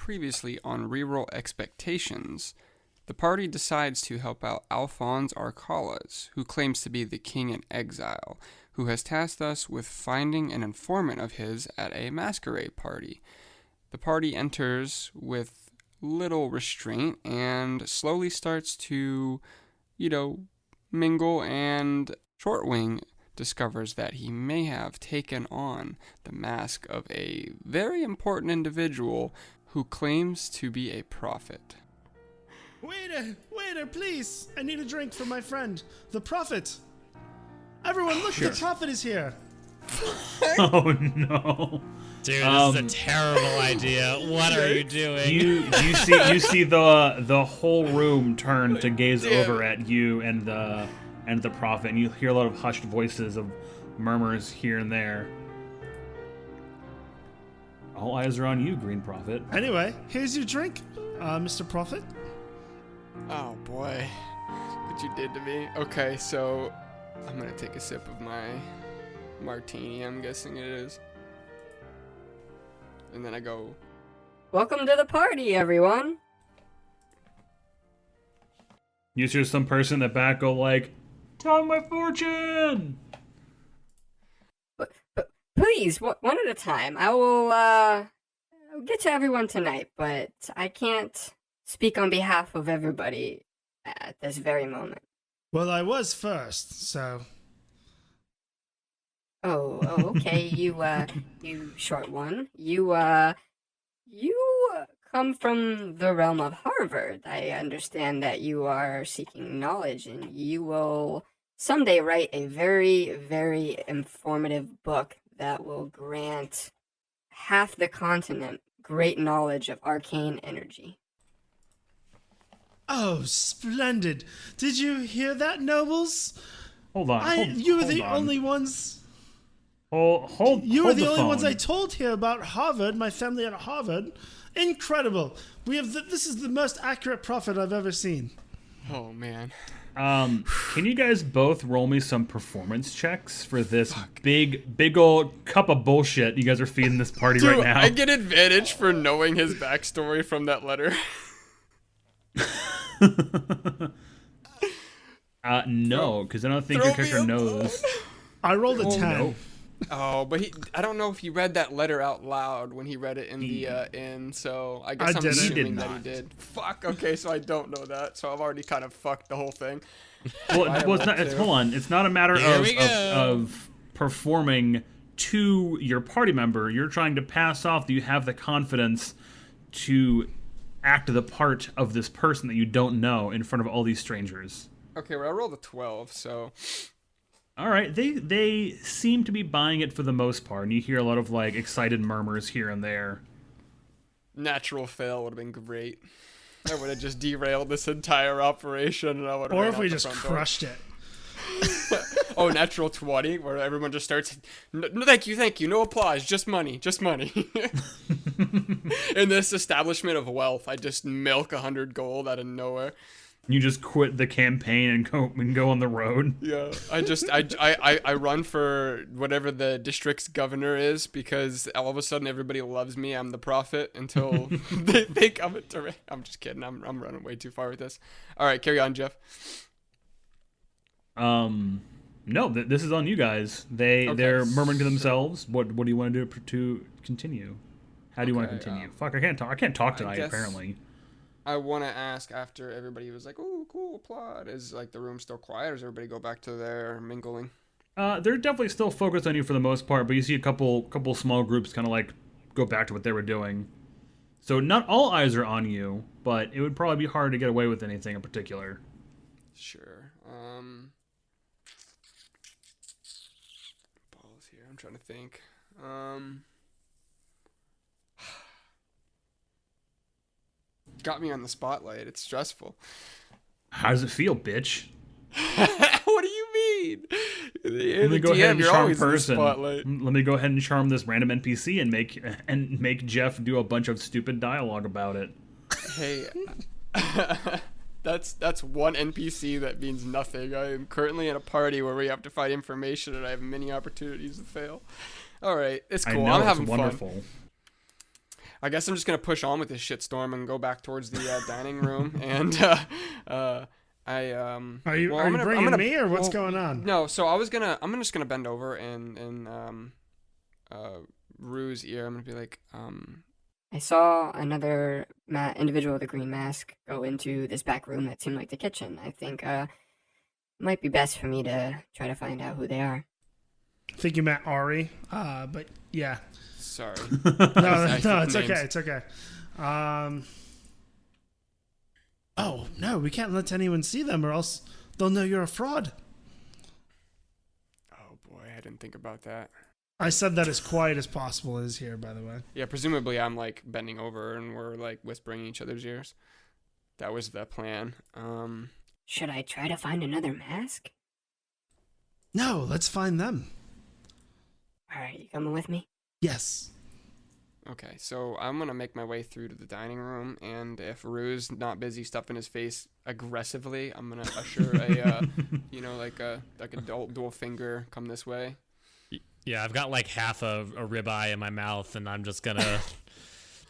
previously on Reroll Expectations, the party decides to help out Alphonse Arcalas, who claims to be the king in exile, who has tasked us with finding an informant of his at a masquerade party. The party enters with little restraint and slowly starts to, mingle, and Shortwing discovers that he may have taken on the mask of a very important individual who claims to be a prophet. Waiter, please! I need a drink for my friend, the prophet. Everyone, look, the prophet is here. Oh no, dude! This is a terrible idea. What are you doing? You see the whole room turn to gaze over at you and the prophet, and you hear a lot of hushed voices of murmurs here and there. All eyes are on you, Green Prophet. Anyway, here's your drink, Mr. Prophet. Oh boy, what you did to me. Okay, so I'm gonna take a sip of my martini, I'm guessing it is. And then I go, "Welcome to the party, everyone." You hear some person in the back go like, "Tell my fortune!" Please, one at a time. I will get to everyone tonight, but I can't speak on behalf of everybody at this very moment. Well, I was first, so... Oh, okay. You short one. You come from the realm of Harvard. I understand that you are seeking knowledge, and you will someday write a very, very informative book that will grant half the continent great knowledge of arcane energy. Oh, splendid. Did you hear that, nobles? Hold on. You were the only ones... You were the only ones I told here about Harvard, my family at Harvard. Incredible. This is the most accurate prophet I've ever seen. Oh, man. Can you guys both roll me some performance checks for this big old cup of bullshit you guys are feeding this party right now? I get advantage for knowing his backstory from that letter. No, because I don't think your character knows. I rolled a 10. No. Oh, but I don't know if he read that letter out loud when he read it in the inn, so I guess I'm assuming that he did. Fuck, okay, so I don't know that, so I've already kind of fucked the whole thing. Well, hold on. It's not a matter of performing to your party member. You're trying to pass off that you have the confidence to act the part of this person that you don't know in front of all these strangers. Okay, well, I rolled a 12, so... All right, they seem to be buying it for the most part, and you hear a lot of like excited murmurs here and there. Natural fail would have been great. I would have just derailed this entire operation, and I would have. Or if we just crushed it. Oh, natural 20, where everyone just starts. No, thank you, no applause, just money. In this establishment of wealth, I just milk 100 gold out of nowhere. You just quit the campaign and go on the road. Yeah, I run for whatever the district's governor is, because all of a sudden everybody loves me. I'm the prophet until they come into. I'm just kidding. I'm running way too far with this. All right, carry on, Jeff. No, this is on you guys. They're murmuring to themselves. What do you want to do to continue? How do you want to continue? Fuck, I can't talk tonight. Apparently. I want to ask, after everybody was like, "Oh, cool, applaud," is like the room still quiet, or does everybody go back to their mingling? They're definitely still focused on you for the most part, but you see a couple small groups kind of like go back to what they were doing. So not all eyes are on you, but it would probably be hard to get away with anything in particular. Sure. Balls here. I'm trying to think. Got me on the spotlight. It's stressful. How does it feel, bitch? What do you mean? Let me go ahead and charm person. Let me go ahead and charm this random NPC and make Jeff do a bunch of stupid dialogue about it. Hey, that's one NPC that means nothing. I am currently in a party where we have to find information, and I have many opportunities to fail. All right, it's cool. I know, I'm having it's wonderful. fun. I guess I'm just gonna push on with this shitstorm and go back towards the dining room. And Are you bringing me, or what's going on? No, so I'm just gonna bend over and Rue's ear. I'm gonna be like, I saw another individual with a green mask go into this back room that seemed like the kitchen. I think it might be best for me to try to find out who they are. I think you meant Ari, but yeah. Sorry. No, it's okay. It's okay. Oh, no, we can't let anyone see them or else they'll know you're a fraud. Oh, boy, I didn't think about that. I said that as quiet as possible is here, by the way. Yeah, presumably I'm, like, bending over and we're, like, whispering in each other's ears. That was the plan. Should I try to find another mask? No, let's find them. All right, you coming with me? Yes. Okay, so I'm gonna make my way through to the dining room, and if Rue's not busy stuffing his face aggressively, I'm gonna usher a, like a dual finger come this way. Yeah, I've got like half a ribeye in my mouth, and I'm just gonna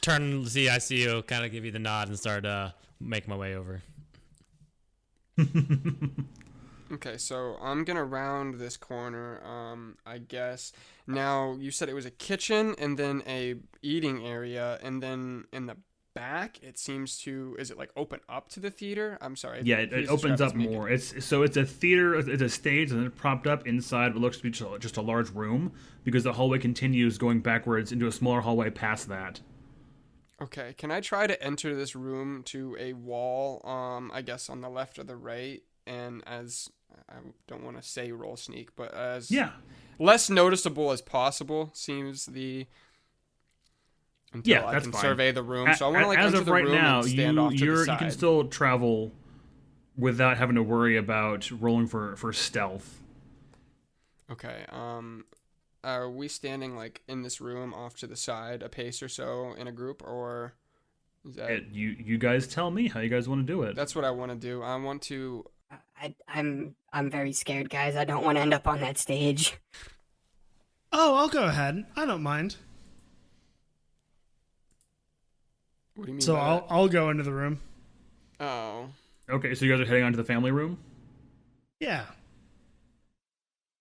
turn, see, I see you, kind of give you the nod, and start making my way over. Okay, so I'm gonna round this corner, I guess. Now, you said it was a kitchen and then a eating area, and then in the back, it seems to, is it like open up to the theater? I'm sorry. Yeah, it opens up more. It's a theater, it's a stage, and then propped up inside what looks to be just a large room, because the hallway continues going backwards into a smaller hallway past that. Okay, can I try to enter this room to a wall, I guess on the left or the right, and as, I don't want to say roll sneak, but as less noticeable as possible seems the... Until I can survey the room. So I want to enter the room and stand off to the side. You can still travel without having to worry about rolling for stealth. Okay. Are we standing like in this room off to the side, a pace or so in a group, or is that... You guys tell me how you guys want to do it. That's what I want to do. I want to... I'm very scared, guys. I don't want to end up on that stage. Oh, I'll go ahead. I don't mind. What do you mean? So I'll go into the room. Oh. Okay, so you guys are heading on to the family room? Yeah.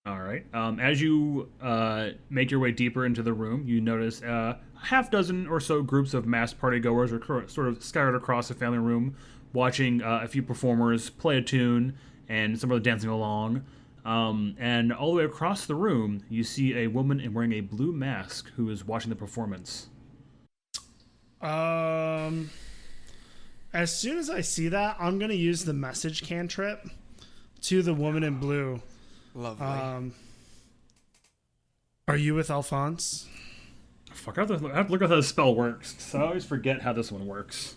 All right. As you make your way deeper into the room, you notice a half dozen or so groups of masked partygoers are sort of scattered across the family room, watching a few performers play a tune and some of them dancing along. And all the way across the room, you see a woman wearing a blue mask who is watching the performance. As soon as I see that, I'm going to use the message cantrip to the woman in blue. Lovely. Are you with Alphonse? Fuck, I have to look at how the spell works, because I always forget how this one works.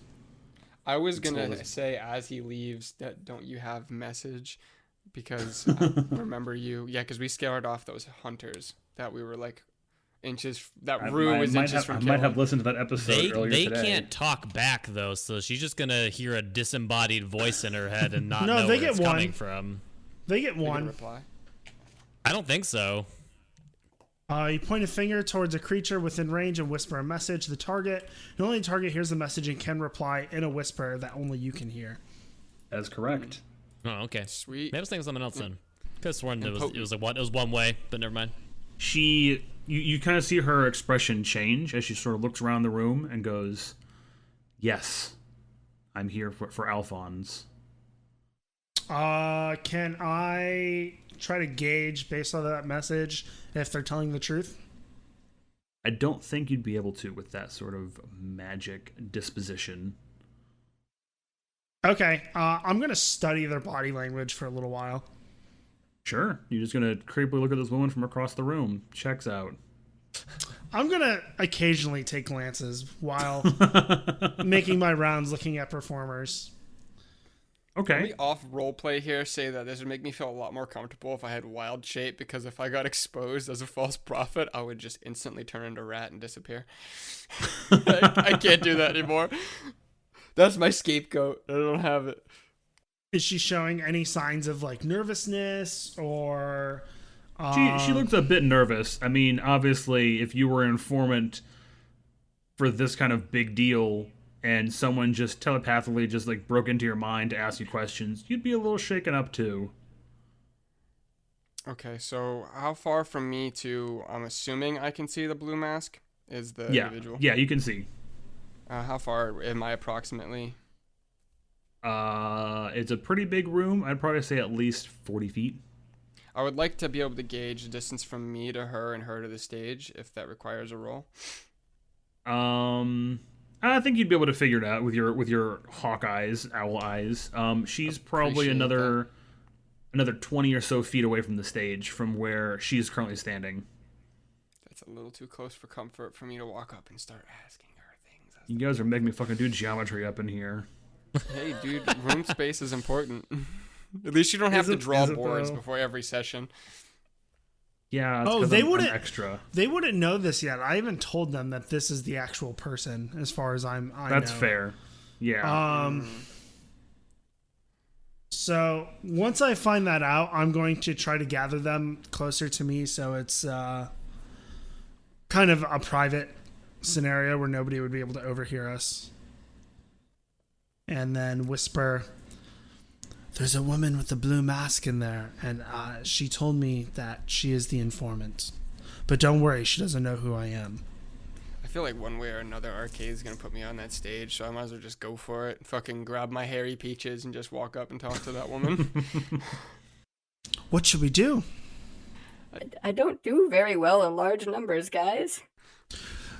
I was going to say, as he leaves, that don't you have message? Because I remember you. Yeah, because we scared off those hunters that we were like inches. That Rue was inches from killing. I might have listened to that episode earlier today. They can't talk back, though, so she's just going to hear a disembodied voice in her head and not know where it's coming from. They get one. Reply. I don't think so. You point a finger towards a creature within range and whisper a message. The only target hears the message and can reply in a whisper that only you can hear. That's correct. Oh, okay. Sweet. Maybe I was thinking something else then. Could have sworn it was one way, but never mind. You kind of see her expression change as she sort of looks around the room and goes, "Yes, I'm here for Alphonse." Can I try to gauge based on that message if they're telling the truth? I don't think you'd be able to with that sort of magic disposition. Okay, I'm going to study their body language for a little while. Sure. You're just going to creepily look at this woman from across the room. Checks out. I'm going to occasionally take glances while making my rounds looking at performers. Okay. Can we off roleplay here say that this would make me feel a lot more comfortable if I had wild shape, because if I got exposed as a false prophet, I would just instantly turn into a rat and disappear. I can't do that anymore. That's my scapegoat. I don't have it. Is she showing any signs of like nervousness or... She looks a bit nervous. I mean, obviously, if you were an informant for this kind of big deal, and someone just telepathically just like broke into your mind to ask you questions, you'd be a little shaken up too. Okay, so how far from me to, I'm assuming I can see the blue mask, is the individual? Yeah, you can see. How far am I approximately? It's a pretty big room. I'd probably say at least 40 feet. I would like to be able to gauge the distance from me to her and her to the stage, if that requires a roll. I think you'd be able to figure it out with your hawk eyes, owl eyes. She's probably another 20 or so feet away from the stage from where she's currently standing. That's a little too close for comfort for me to walk up and start asking her things. You guys are making me fucking do geometry up in here. Hey, dude, room space is important. At least you don't have to draw boards before every session. Yeah. They I'm wouldn't. Extra. They wouldn't know this yet. I haven't told them that this is the actual person, as far as I That's know. fair. Yeah. So once I find that out, I'm going to try to gather them closer to me, so it's kind of a private scenario where nobody would be able to overhear us. And then whisper, "There's a woman with a blue mask in there, and she told me that she is the informant. But don't worry, she doesn't know who I am." I feel like one way or another Arcade's gonna put me on that stage, so I might as well just go for it. Fucking grab my hairy peaches and just walk up and talk to that woman. What should we do? I don't do very well in large numbers, guys.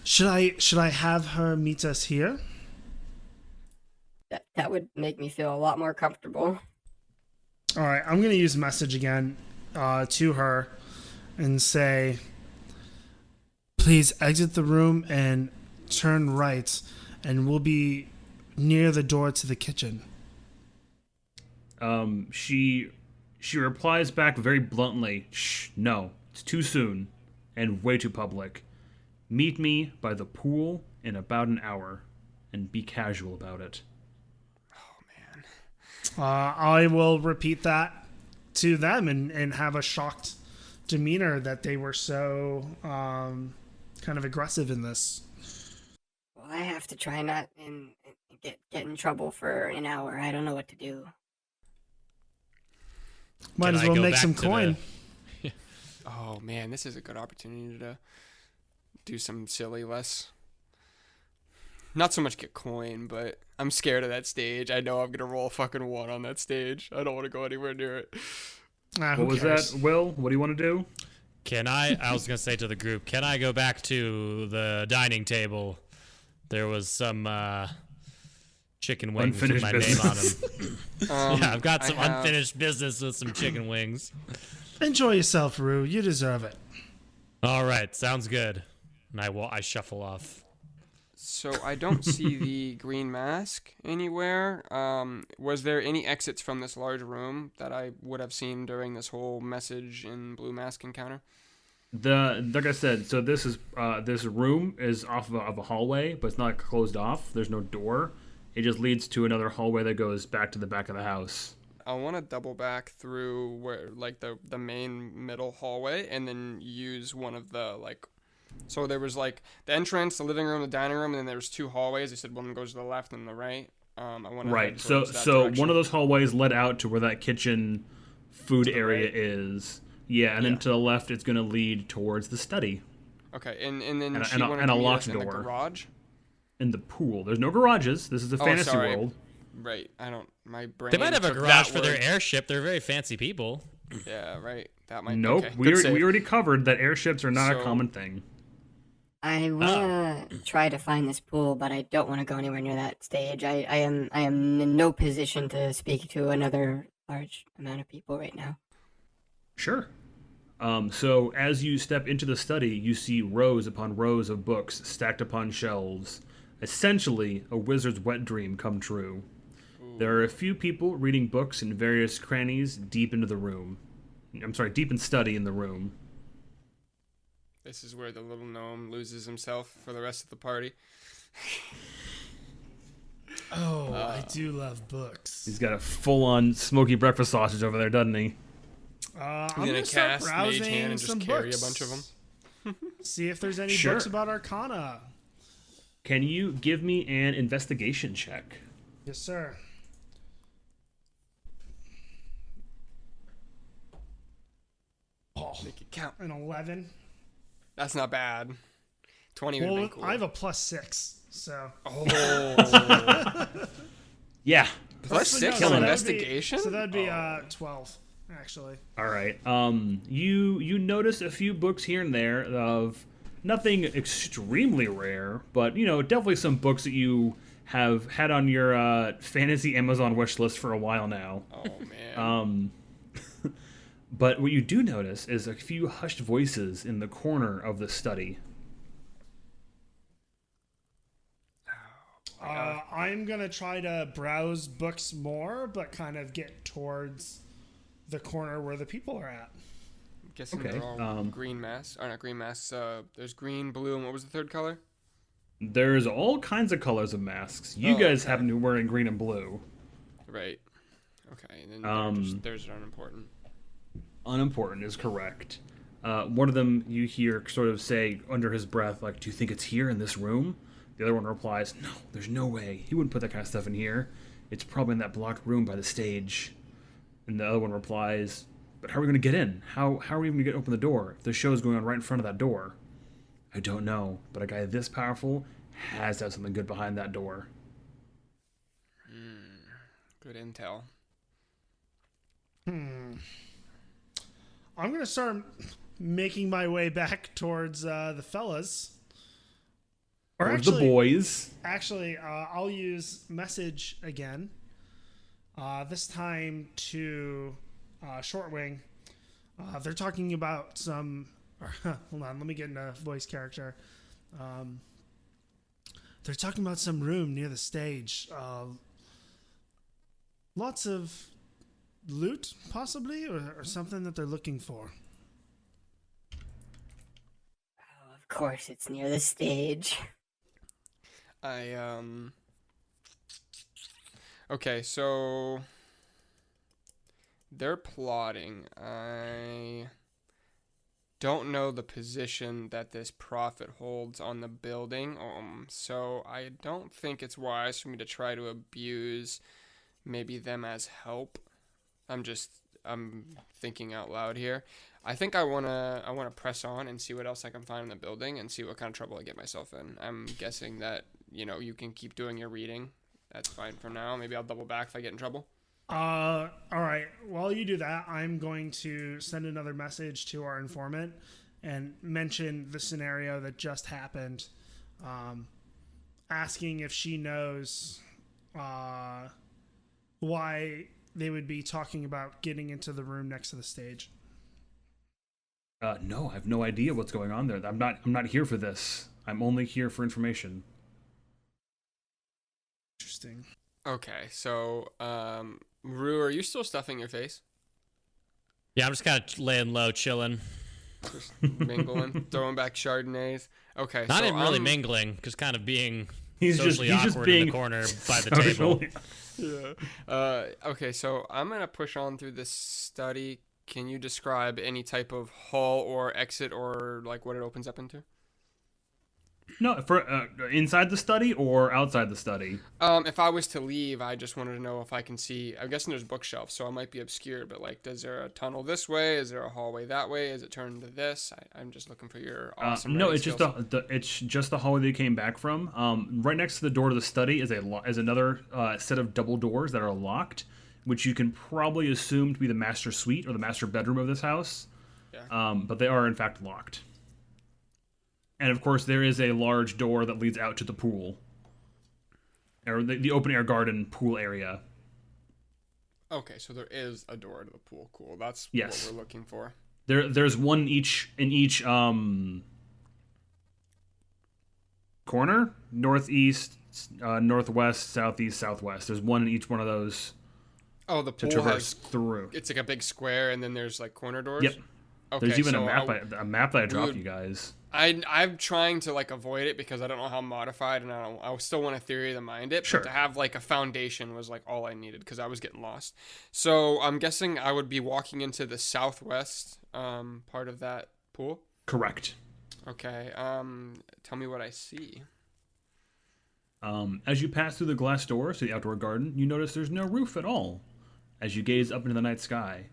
Should I have her meet us here? That would make me feel a lot more comfortable. All right, I'm going to use message again to her and say, "Please exit the room and turn right, and we'll be near the door to the kitchen." She replies back very bluntly, "Shh, no, it's too soon and way too public. Meet me by the pool in about an hour and be casual about it." I will repeat that to them and have a shocked demeanor that they were so kind of aggressive in this. Well, I have to try not and get in trouble for an hour. I don't know what to do. Might Can as I well go make back some to coin. Oh man, this is a good opportunity to do some silly less. Not so much get coin, but I'm scared of that stage. I know I'm gonna roll a fucking 1 on that stage. I don't want to go anywhere near it. What was that, Will? What do you want to do? I was going to say to the group, can I go back to the dining table? There was some chicken wings with my name on them. Yeah, I've got some unfinished business with some chicken wings. Enjoy yourself, Rue. You deserve it. All right, sounds good. And I shuffle off. So I don't see the green mask anywhere. Was there any exits from this large room that I would have seen during this whole message and blue mask encounter? Like I said, so this room is off of a hallway, but it's not closed off. There's no door. It just leads to another hallway that goes back to the back of the house. I want to double back through where like the main middle hallway and then use one of the like. So there was like the entrance, the living room, the dining room, and then there was 2 hallways. They said one goes to the left and the right. I want to right. So one of those hallways led out to where that kitchen food area is. Yeah, and then to the left, it's going to lead towards the study. Okay, and then and she wanted a to meet locked us in door. the garage. In the pool. There's no garages. This is a fantasy world. Right. My brain. They might have a took garage that for their word. airship. They're very fancy people. Yeah. Right. That might. Nope. Okay, we good already save. covered that airships are not a common thing. I wanna try to find this pool, but I don't want to go anywhere near that stage. I am in no position to speak to another large amount of people right now. Sure. So as you step into the study, you see rows upon rows of books stacked upon shelves. Essentially, a wizard's wet dream come true. There are a few people reading books in various crannies deep into the room. Deep in study in the room. This is where the little gnome loses himself for the rest of the party. Oh, I do love books. He's got a full-on smoky breakfast sausage over there, doesn't he? I'm gonna gonna start cast Mage browsing Hand and just some carry books. a bunch of them. See if there's any Sure. books about Arcana. Can you give me an investigation check? Yes, sir. Make it count. An 11. That's not bad. 20 would have been cool. I have a +6, so. Oh. Yeah. +6 so on investigation? So that'd be 12, actually. All right. You notice a few books here and there of nothing extremely rare, but definitely some books that you have had on your fantasy Amazon wish list for a while now. Oh man. But what you do notice is a few hushed voices in the corner of the study. I'm gonna try to browse books more, but kind of get towards the corner where the people are at. I'm guessing they're all green masks. Or not green masks. There's green, blue, and what was the third color? There's all kinds of colors of masks. You guys happen to be wearing green and blue. Right. Okay. And then theirs are unimportant. Unimportant is correct. One of them you hear sort of say under his breath, like, "Do you think it's here in this room?" The other one replies, "No, there's no way. He wouldn't put that kind of stuff in here. It's probably in that blocked room by the stage." And the other one replies, "But how are we going to get in? How are we even going to open the door if the show's going on right in front of that door?" "I don't know, but a guy this powerful has to have something good behind that door." Good intel. I'm going to start making my way back towards the fellas. Or actually, the boys. Actually, I'll use message again. This time to Shortwing. They're talking about some... hold on, let me get into voice character. They're talking about some room near the stage. Lots of loot, possibly, or something that they're looking for. Oh, of course, it's near the stage. Okay, so they're plotting. I don't know the position that this prophet holds on the building, so I don't think it's wise for me to try to abuse maybe them as help. I'm thinking out loud here. I think I wanna press on and see what else I can find in the building and see what kind of trouble I get myself in. I'm guessing that you can keep doing your reading. That's fine for now. Maybe I'll double back if I get in trouble. All right. While you do that, I'm going to send another message to our informant and mention the scenario that just happened, asking if she knows why they would be talking about getting into the room next to the stage. No, I have no idea what's going on there. I'm not here for this. I'm only here for information. Interesting. Okay, so Rue, are you still stuffing your face? Yeah, I'm just kind of laying low, chilling. Just mingling, throwing back Chardonnays. Okay, not so even really mingling, just kind of being socially he's awkward in the corner by the table. Yeah. Okay, so I'm gonna push on through this study. Can you describe any type of hall or exit or like what it opens up into? No, for inside the study or outside the study? If I was to leave, I just wanted to know if I can see. I'm guessing there's bookshelves, so I might be obscured. But like, is there a tunnel this way? Is there a hallway that way? Is it turned to this? I'm just looking for your awesome. No, it's just the hallway that you came back from. Right next to the door to the study is another set of double doors that are locked, which you can probably assume to be the master suite or the master bedroom of this house. Yeah. But they are in fact locked. And of course, there is a large door that leads out to the pool, or the open air garden pool area. Okay, so there is a door to the pool. Cool. That's yes. What we're looking for. There's one in each corner: northeast, northwest, southeast, southwest. There's one in each one of those. Oh, the pool to traverse has through. It's like a big square, and then there's like corner doors. Yep. Okay, there's even a map that I dropped you guys. I'm trying to like avoid it because I don't know how modified, and I still want to theory to mind it. Sure. But to have like a foundation was like all I needed because I was getting lost. So I'm guessing I would be walking into the southwest part of that pool. Correct. Okay. Tell me what I see. As you pass through the glass doors to the outdoor garden, you notice there's no roof at all. As you gaze up into the night sky,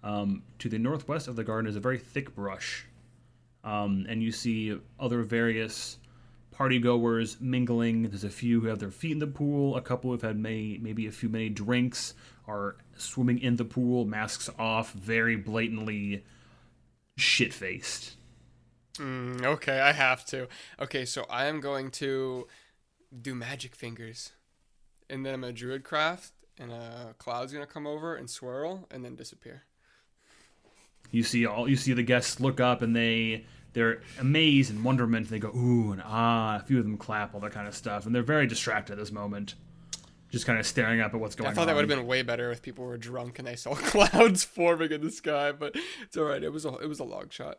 to the northwest of the garden is a very thick brush, and you see other various partygoers mingling. There's a few who have their feet in the pool, a couple who've had maybe a few many drinks, are swimming in the pool, masks off, very blatantly shit-faced. Okay, I have to. Okay, so I am going to do magic fingers, and then I'm a druid craft, and a cloud's gonna come over and swirl, and then disappear. You see the guests look up, and they're amazed and wonderment. They go ooh and ah. A few of them clap, all that kind of stuff, and they're very distracted at this moment, just kind of staring up at what's going on. I thought that would have been way better if people were drunk and they saw clouds forming in the sky, but it's all right. It was a long shot.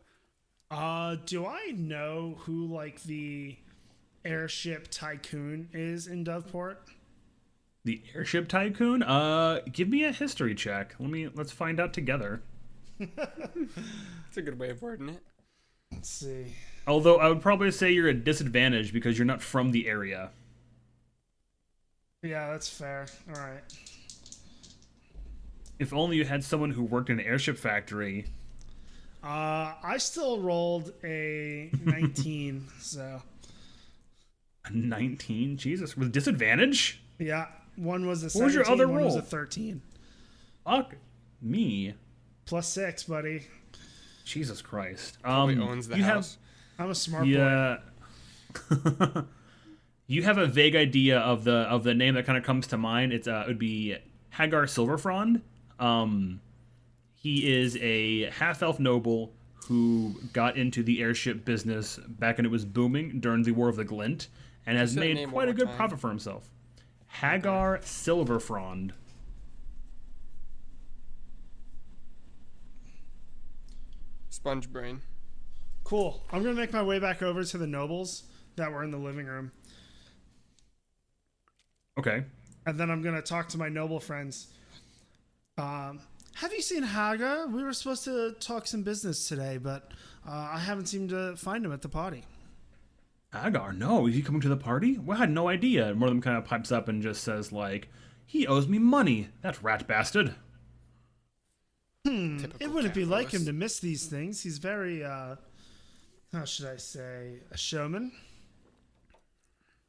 Do I know who like the airship tycoon is in Doveport? The airship tycoon? Give me a history check. Let's find out together. That's a good way of wording it. Let's see. Although I would probably say you're at disadvantage because you're not from the area. Yeah, that's fair. All right. If only you had someone who worked in an airship factory. I still rolled a 19, so. A 19? Jesus, with disadvantage? Yeah, one was a 17, what was your other one roll? was a 13. Fuck me. +6, buddy. Jesus Christ. Probably owns the house. I'm a smart boy. You have a vague idea of the name that kind of comes to mind. It would be Hagar Silverfrond. He is a half-elf noble who got into the airship business back when it was booming during the War of the Glint, and has made quite a good profit for himself. Hagar Silverfrond. Sponge brain. Cool. I'm going to make my way back over to the nobles that were in the living room. Okay. And then I'm going to talk to my noble friends. Have you seen Hagar? We were supposed to talk some business today, but I haven't seemed to find him at the party. Hagar? No. Is he coming to the party? Well, I had no idea. And one of them kind of pipes up and just says, like, he owes me money. That rat bastard. It wouldn't be like him to miss these things. He's very, how should I say, a showman.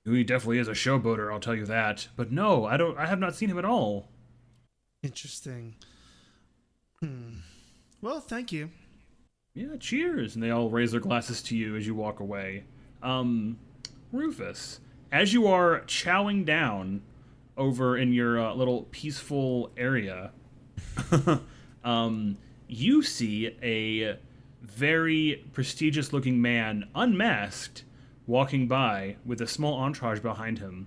He definitely is a showboater, I'll tell you that. But no, I have not seen him at all. Interesting. Well, thank you. Yeah, cheers. And they all raise their glasses to you as you walk away. Rufus, as you are chowing down over in your little peaceful area, you see a very prestigious looking man, unmasked, walking by with a small entourage behind him.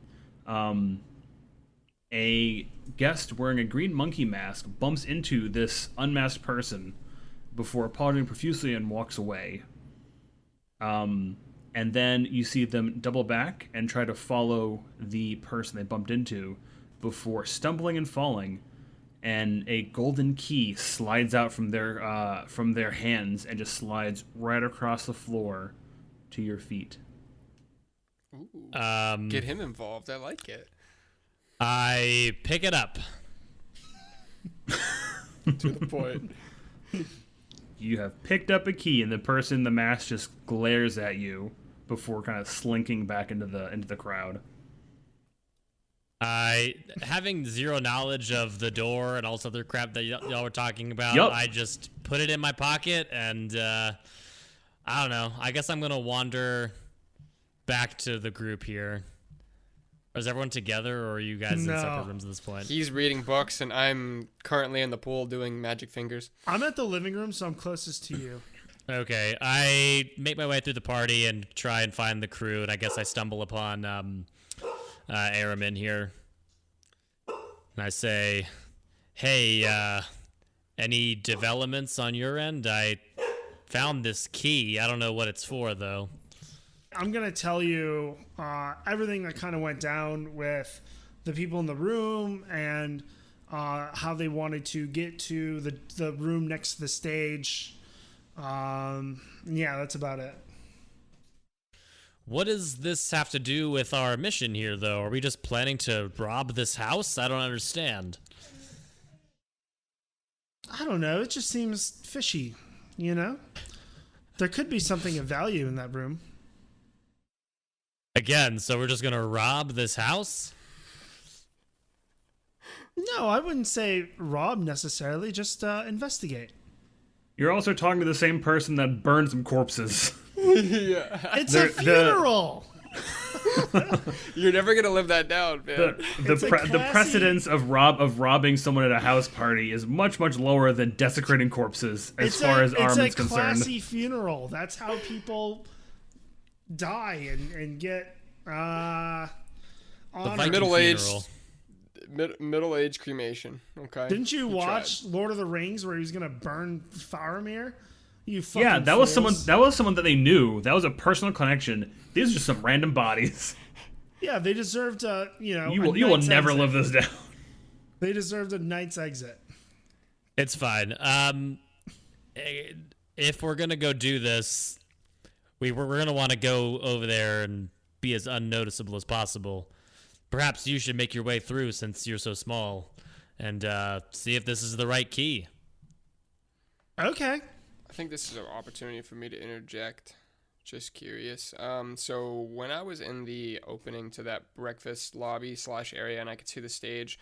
A guest wearing a green monkey mask bumps into this unmasked person before apologizing profusely and walks away. And then you see them double back and try to follow the person they bumped into before stumbling and falling, and a golden key slides out from their hands and just slides right across the floor to your feet. Ooh. Get him involved. I like it. I pick it up. To the point. You have picked up a key, and the person in the mask just glares at you before kind of slinking back into the crowd. Having zero knowledge of the door and all this other crap that y'all were talking about, Yep. I just put it in my pocket, and I don't know. I guess I'm gonna wander back to the group here. Is everyone together, or are you guys in separate rooms at this point? He's reading books, and I'm currently in the pool doing magic fingers. I'm at the living room, so I'm closest to you. Okay, I make my way through the party and try and find the crew, and I guess I stumble upon Arimin here. And I say, hey, any developments on your end? I found this key. I don't know what it's for, though. I'm going to tell you everything that kind of went down with the people in the room and how they wanted to get to the room next to the stage. Yeah, that's about it. What does this have to do with our mission here, though? Are we just planning to rob this house? I don't understand. I don't know. It just seems fishy, you know? There could be something of value in that room. Again, so we're just going to rob this house? No, I wouldn't say rob necessarily, just investigate. You're also talking to the same person that burned some corpses. Yeah. It's a funeral! You're never going to live that down, man. The precedence of robbing someone at a house party is much, much lower than desecrating corpses as far as Arimin's concerned. It's a classy funeral. That's how people die and get honored. Middle-aged cremation. Okay. Didn't you watch Lord of the Rings where he was gonna burn Faramir? You fucking yeah, that was someone. That was someone that they knew. That was a personal connection. These are just some random bodies. Yeah, they deserved You will never live this down. They deserved a night's exit. It's fine. If we're gonna go do this, we're gonna want to go over there and be as unnoticeable as possible. Perhaps you should make your way through since you're so small, and see if this is the right key. Okay. I think this is an opportunity for me to interject. Just curious. So when I was in the opening to that breakfast lobby / area and I could see the stage,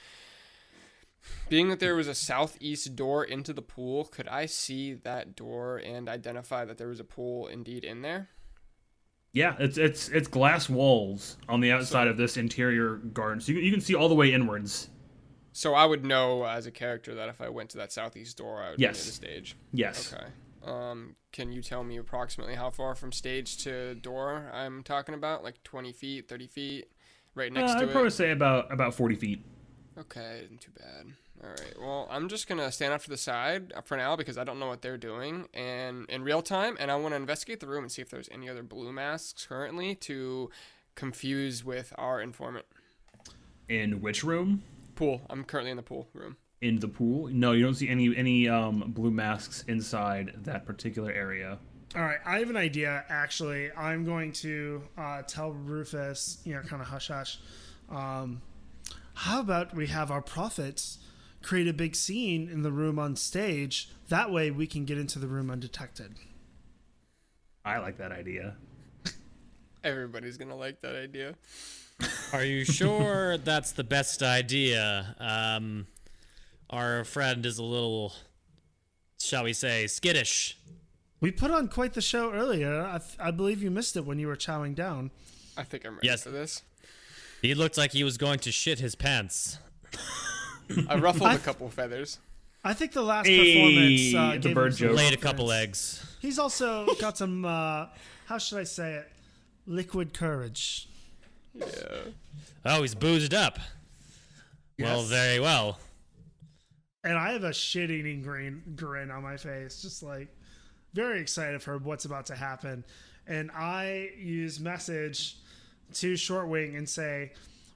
being that there was a southeast door into the pool, could I see that door and identify that there was a pool indeed in there? Yeah, it's glass walls on the outside of this interior garden, so you can see all the way inwards. So I would know as a character that if I went to that southeast door, I would be near the stage. Yes. Okay. Can you tell me approximately how far from stage to door I'm talking about? Like 20 feet, 30 feet, right next to it? I'd probably say about 40 feet. Okay, too bad. All right. Well, I'm just gonna stand off to the side for now because I don't know what they're doing and in real time, and I want to investigate the room and see if there's any other blue masks currently to confuse with our informant. In which room? Pool. I'm currently in the pool room. In the pool? No, you don't see any blue masks inside that particular area. All right, I have an idea. Actually, I'm going to tell Rufus, kind of hush hush. How about we have our prophets create a big scene in the room on stage? That way we can get into the room undetected. I like that idea. Everybody's going to like that idea. Are you sure that's the best idea? Our friend is a little, shall we say, skittish. We put on quite the show earlier. I believe you missed it when you were chowing down. I think I'm ready for this. He looked like he was going to shit his pants. I ruffled a couple feathers. I think the last performance the bird joke. Laid a couple eggs. He's also got some, how should I say it, liquid courage. Yeah. Oh, he's boozed up. Yes. Well, very well. And I have a shit-eating grin on my face, just like very excited for what's about to happen. And I use message to Shortwing and say,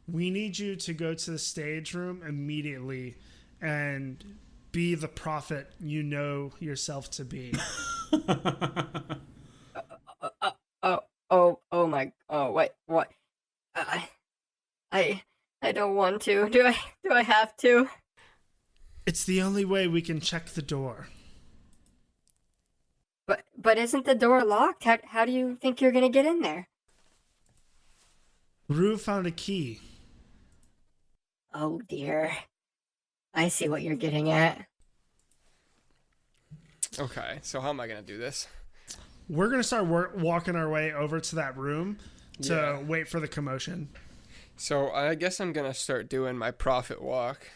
we need you to go to the stage room immediately and be the prophet you know yourself to be. Wait, what? I don't want to. Do I have to? It's the only way we can check the door. But isn't the door locked? How do you think you're gonna get in there? Rue found a key. Oh dear. I see what you're getting at. Okay, so how am I gonna do this? We're gonna start walking our way over to that room to wait for the commotion. So I guess I'm gonna start doing my prophet walk.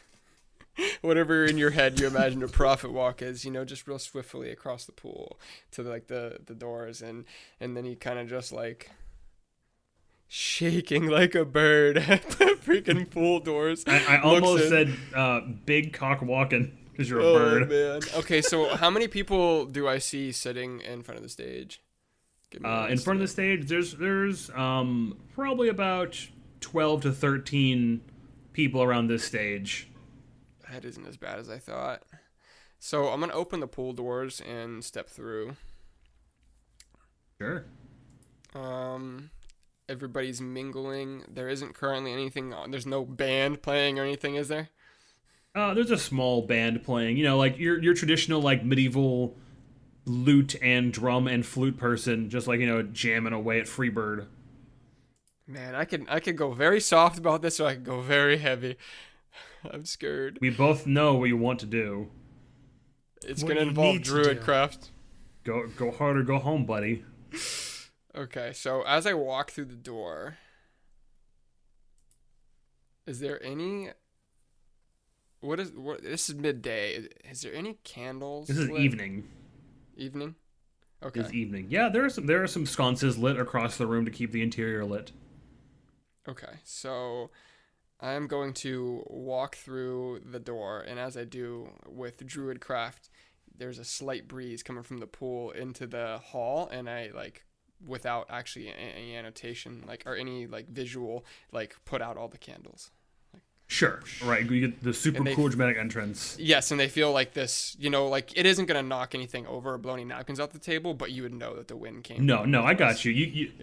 Whatever in your head you imagine a prophet walk is, just real swiftly across the pool to like the doors, and then he kind of just like shaking like a bird at the freaking pool doors. I almost said big cock walking because you're a bird. Man. Okay, so how many people do I see sitting in front of the stage? In front of the stage, there's probably about 12 to 13 people around this stage. That isn't as bad as I thought. So I'm gonna open the pool doors and step through. Sure. everybody's mingling. There isn't currently anything on. There's no band playing or anything, is there? There's a small band playing. You know, like your traditional like medieval lute and drum and flute person, just like, you know, jamming away at Freebird. Man, I could go very soft about this, or I could go very heavy. I'm scared. We both know what you want to do. It's gonna involve Druidcraft. Go hard or go home, buddy. Okay, so as I walk through the door, is there any? What? This is midday. Is there any candles? This is lit? evening. Evening. Okay. It's evening. Yeah, there are some sconces lit across the room to keep the interior lit. Okay, so I'm going to walk through the door, and as I do with Druidcraft, there's a slight breeze coming from the pool into the hall, and I like, without actually any annotation, like, or any like visual, like, put out all the candles. Sure, right. You get the super cool dramatic entrance. Yes, and they feel like this, you know, like it isn't gonna knock anything over or blow any napkins off the table, but you would know that the wind came. No, I got you.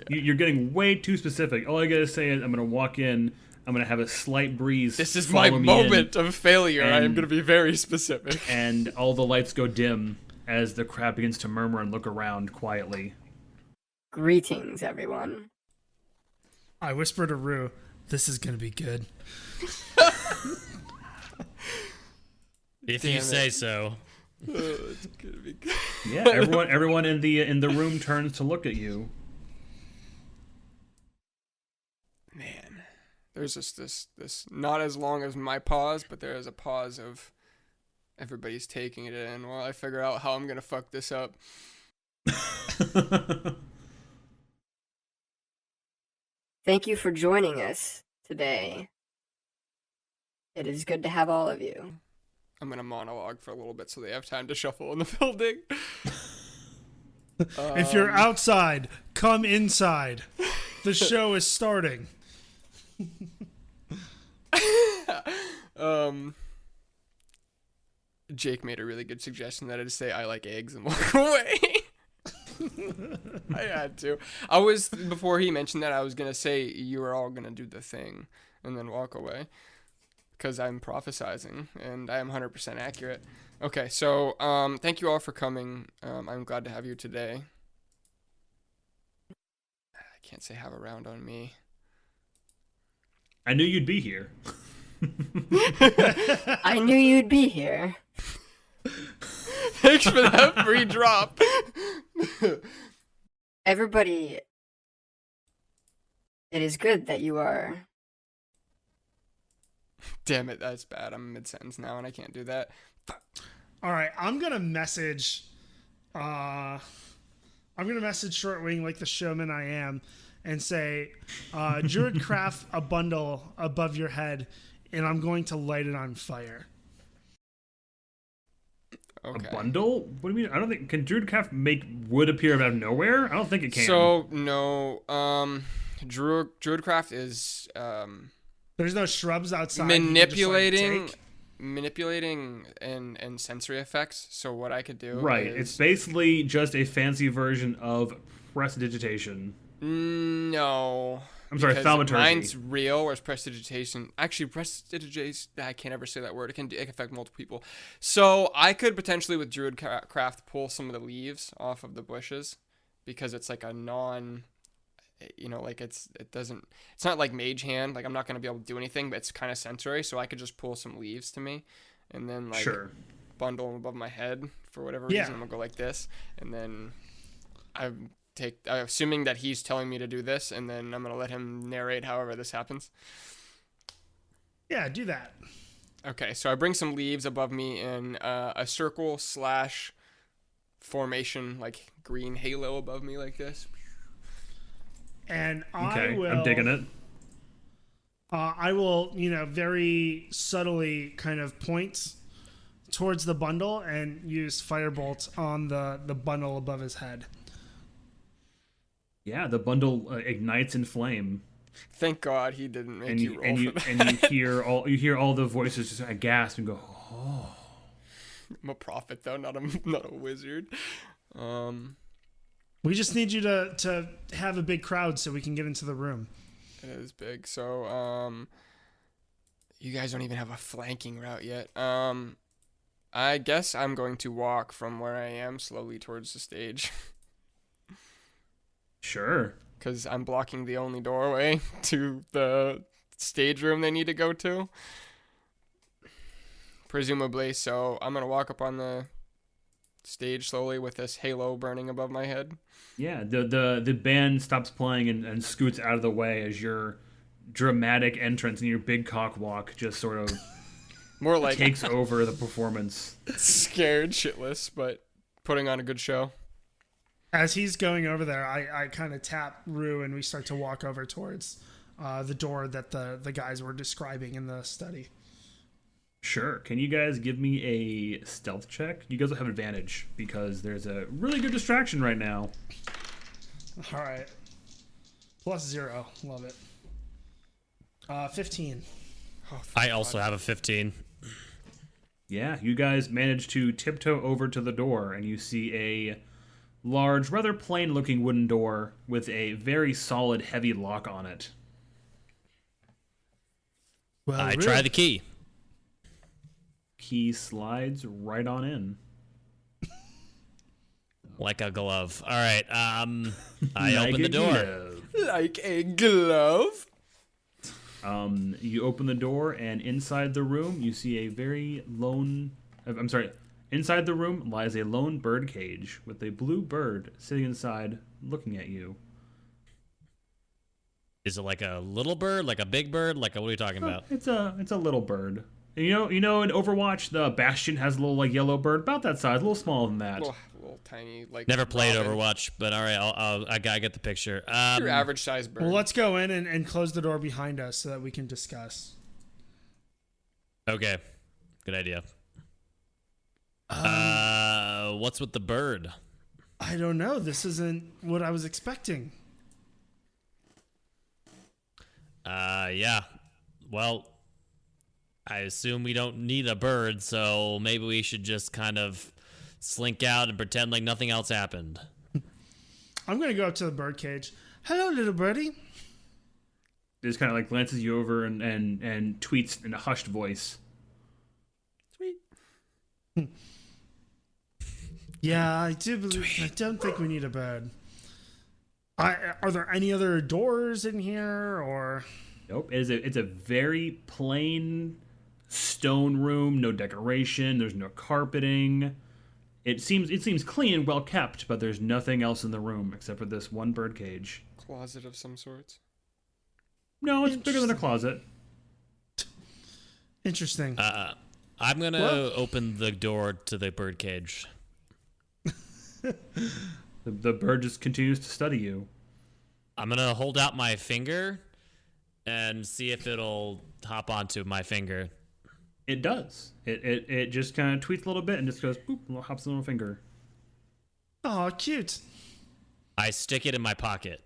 You're getting way too specific. All I gotta say is I'm gonna walk in. I'm gonna have a slight breeze. This is my moment of failure. I am gonna be very specific. And all the lights go dim as the crab begins to murmur and look around quietly. Greetings, everyone. I whisper to Rue, "This is gonna be good." If you say so. It's gonna be good. Yeah, everyone in the room turns to look at you. Man, there's just this not as long as my pause, but there is a pause of everybody's taking it in while I figure out how I'm gonna fuck this up. Thank you for joining us today. It is good to have all of you. I'm gonna monologue for a little bit so they have time to shuffle in the building. If you're outside, come inside. The show is starting. Jake made a really good suggestion that I just say I like eggs and walk away. I had to. Before he mentioned that, I was gonna say you were all gonna do the thing and then walk away. Because I'm prophesizing, and I am 100% accurate. Okay, so thank you all for coming. I'm glad to have you today. I can't say have a round on me. I knew you'd be here. I knew you'd be here. Thanks for that free drop. Everybody, it is good that you are... Damn it, that's bad. I'm mid-sentence now, and I can't do that. All right, I'm gonna message Shortwing like the showman I am, and say, Druidcraft a bundle above your head, and I'm going to light it on fire. Okay. A bundle? What do you mean? I don't think... Can Druidcraft make wood appear out of nowhere? I don't think it can. So, no. Druidcraft is... There's no shrubs outside. Manipulating and sensory effects. So what I could do Right. is... It's basically just a fancy version of prestidigitation. No. I'm sorry, thaumaturgy. Mine's real, whereas prestidigitation... Actually, prestidigitation... I can't ever say that word. It can affect multiple people. So I could potentially, with Druidcraft, pull some of the leaves off of the bushes. Because it's like a non... You know, like it's not like mage hand, like I'm not going to be able to do anything, but it's kind of sensory, so I could just pull some leaves to me and then like bundle them above my head for whatever reason. I'm going to go like this, and then I'm assuming that he's telling me to do this, and then I'm going to let him narrate however this happens. Yeah, do that. Okay, so I bring some leaves above me in a circle / formation, like green halo above me like this. And I'm digging it. I will, very subtly kind of point towards the bundle and use firebolt on the bundle above his head. Yeah, the bundle ignites in flame. Thank God he didn't make you roll for that. And you hear all the voices just gasp and go, "Oh." I'm a prophet though, not a wizard. We just need you to have a big crowd so we can get into the room. It is big. So, you guys don't even have a flanking route yet. I guess I'm going to walk from where I am slowly towards the stage. Sure. Because I'm blocking the only doorway to the stage room they need to go to. Presumably, so I'm going to walk up on the stage slowly with this halo burning above my head. Yeah, the band stops playing and scoots out of the way as your dramatic entrance and your big cock walk just sort of more like takes over the performance. Scared shitless, but putting on a good show. As he's going over there, I kind of tap Rue and we start to walk over towards the door that the guys were describing in the study. Sure. Can you guys give me a stealth check? You guys will have advantage because there's a really good distraction right now. All right. +0. Love it. 15. Oh, I also have a 15. Yeah, you guys manage to tiptoe over to the door and you see a large, rather plain-looking wooden door with a very solid, heavy lock on it. Well, I Rue, try the key. Key slides right on in. Like a glove. All right. I Like open the a door. glove. Like a glove. You open the door, and inside the room, you see a very lone... I'm sorry. Inside the room lies a lone bird cage with a blue bird sitting inside looking at you. Is it like a little bird, like a big bird, like what are you talking about? It's a little bird. You know, in Overwatch, the Bastion has a little like yellow bird, about that size, a little smaller than that. Little tiny, like. Never played robin. Overwatch, but all right, I gotta get the picture. Your average size bird. Well, let's go in and close the door behind us so that we can discuss. Okay, good idea. What's with the bird? I don't know. This isn't what I was expecting. Yeah. Well, I assume we don't need a bird, so maybe we should just kind of slink out and pretend like nothing else happened. I'm going to go up to the bird cage. Hello, little birdie. Just kind of like glances you over and tweets in a hushed voice. Sweet. Yeah, I do believe. I don't think we need a bird. Are there any other doors in here, or? Nope. It's a very plain stone room. No decoration. There's no carpeting. It seems clean and well kept, but there's nothing else in the room except for this one bird cage. Closet of some sorts. No, it's bigger than a closet. Interesting. I'm gonna open the door to the bird cage. The bird just continues to study you. I'm gonna hold out my finger and see if it'll hop onto my finger. It does. It just kind of tweets a little bit and just goes boop, and hops a little finger. Oh, cute. I stick it in my pocket.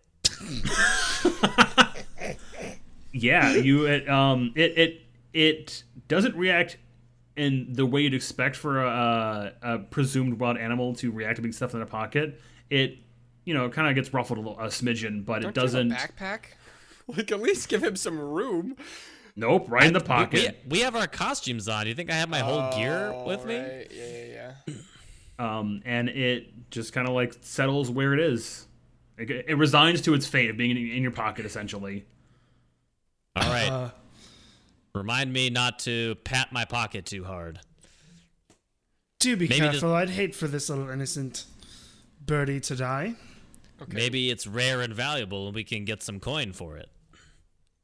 Yeah, it doesn't react in the way you'd expect for a presumed wild animal to react to being stuffed in a pocket. It, kind of gets ruffled a smidgen, but it doesn't. You have a backpack? Like, at least give him some room. Nope, right in the pocket. We have our costumes on. Do you think I have my whole gear with me? Right. Yeah. And it just kind of like settles where it is. It resigns to its fate of being in your pocket, essentially. All right. Remind me not to pat my pocket too hard. Do be Maybe careful. I'd hate for this little innocent birdie to die. Okay. Maybe it's rare and valuable and we can get some coin for it.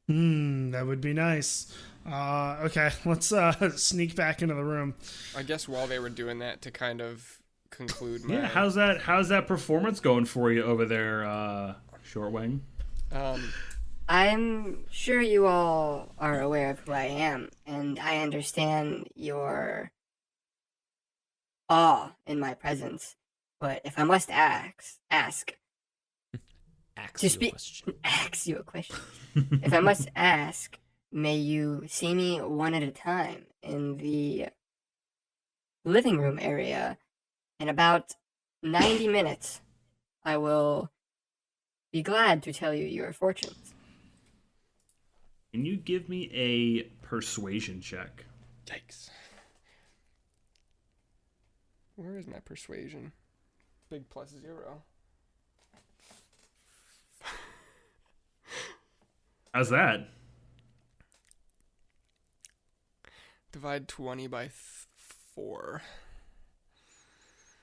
That would be nice. Okay, let's sneak back into the room. I guess while they were doing that, to kind of conclude my... Yeah, how's that performance going for you over there, Shortwing? I'm sure you all are aware of who I am, and I understand your awe in my presence. But if I must ask you a question. If I must ask, may you see me one at a time in the living room area in about 90 minutes. I will be glad to tell you your fortunes. Can you give me a persuasion check? Yikes. Where is my persuasion? Big +0. How's that? Divide 20 by 4.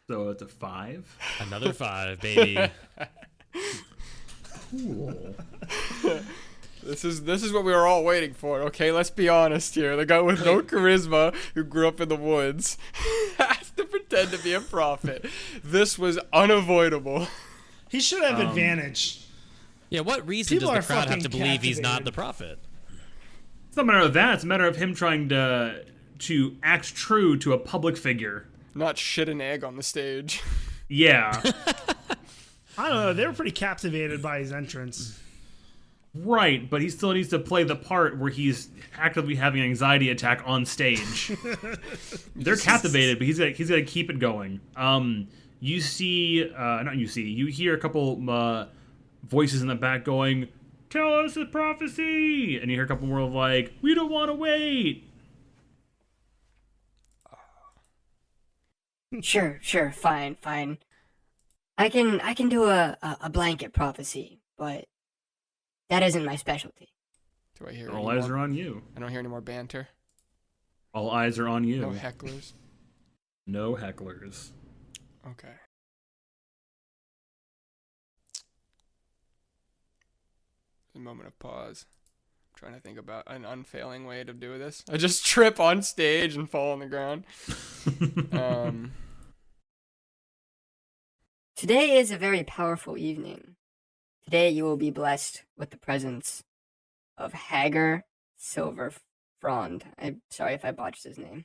So it's a 5. Another 5, baby. Cool. This is what we were all waiting for, okay? Let's be honest here. The guy with no charisma who grew up in the woods has to pretend to be a prophet. This was unavoidable. He should have advantage. Yeah, what reason People does the are crowd have to fucking believe he's not captivated. the prophet? It's not a matter of that. It's a matter of him trying to act true to a public figure. Not shit an egg on the stage. Yeah. I don't know. They were pretty captivated by his entrance. Right, but he still needs to play the part where he's actively having an anxiety attack on stage. They're captivated, but he's got to keep it going. You hear a couple voices in the back going, "Tell us the prophecy," and you hear a couple more of like, "We don't want to wait." Sure, fine. I can do a blanket prophecy, but that isn't my specialty. Do I hear All any eyes more? are on you. I don't hear any more banter. All eyes are on you. No hecklers. No hecklers. Okay. A moment of pause. I'm trying to think about an unfailing way to do this. I just trip on stage and fall on the ground. Today is a very powerful evening. Today you will be blessed with the presence of Hager Silverfrond. I'm sorry if I botched his name.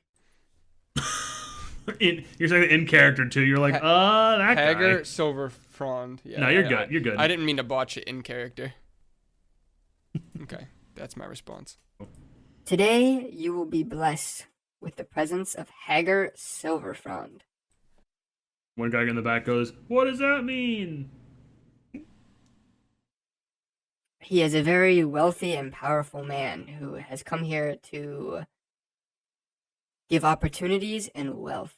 You're saying in character too. You're like, that Hager guy. Silverfrond. Yeah, No, you're good. You're good. I didn't mean to botch it in character. Okay, that's my response. Today you will be blessed with the presence of Hager Silverfrond. One guy in the back goes, "What does that mean?" He is a very wealthy and powerful man who has come here to give opportunities and wealth.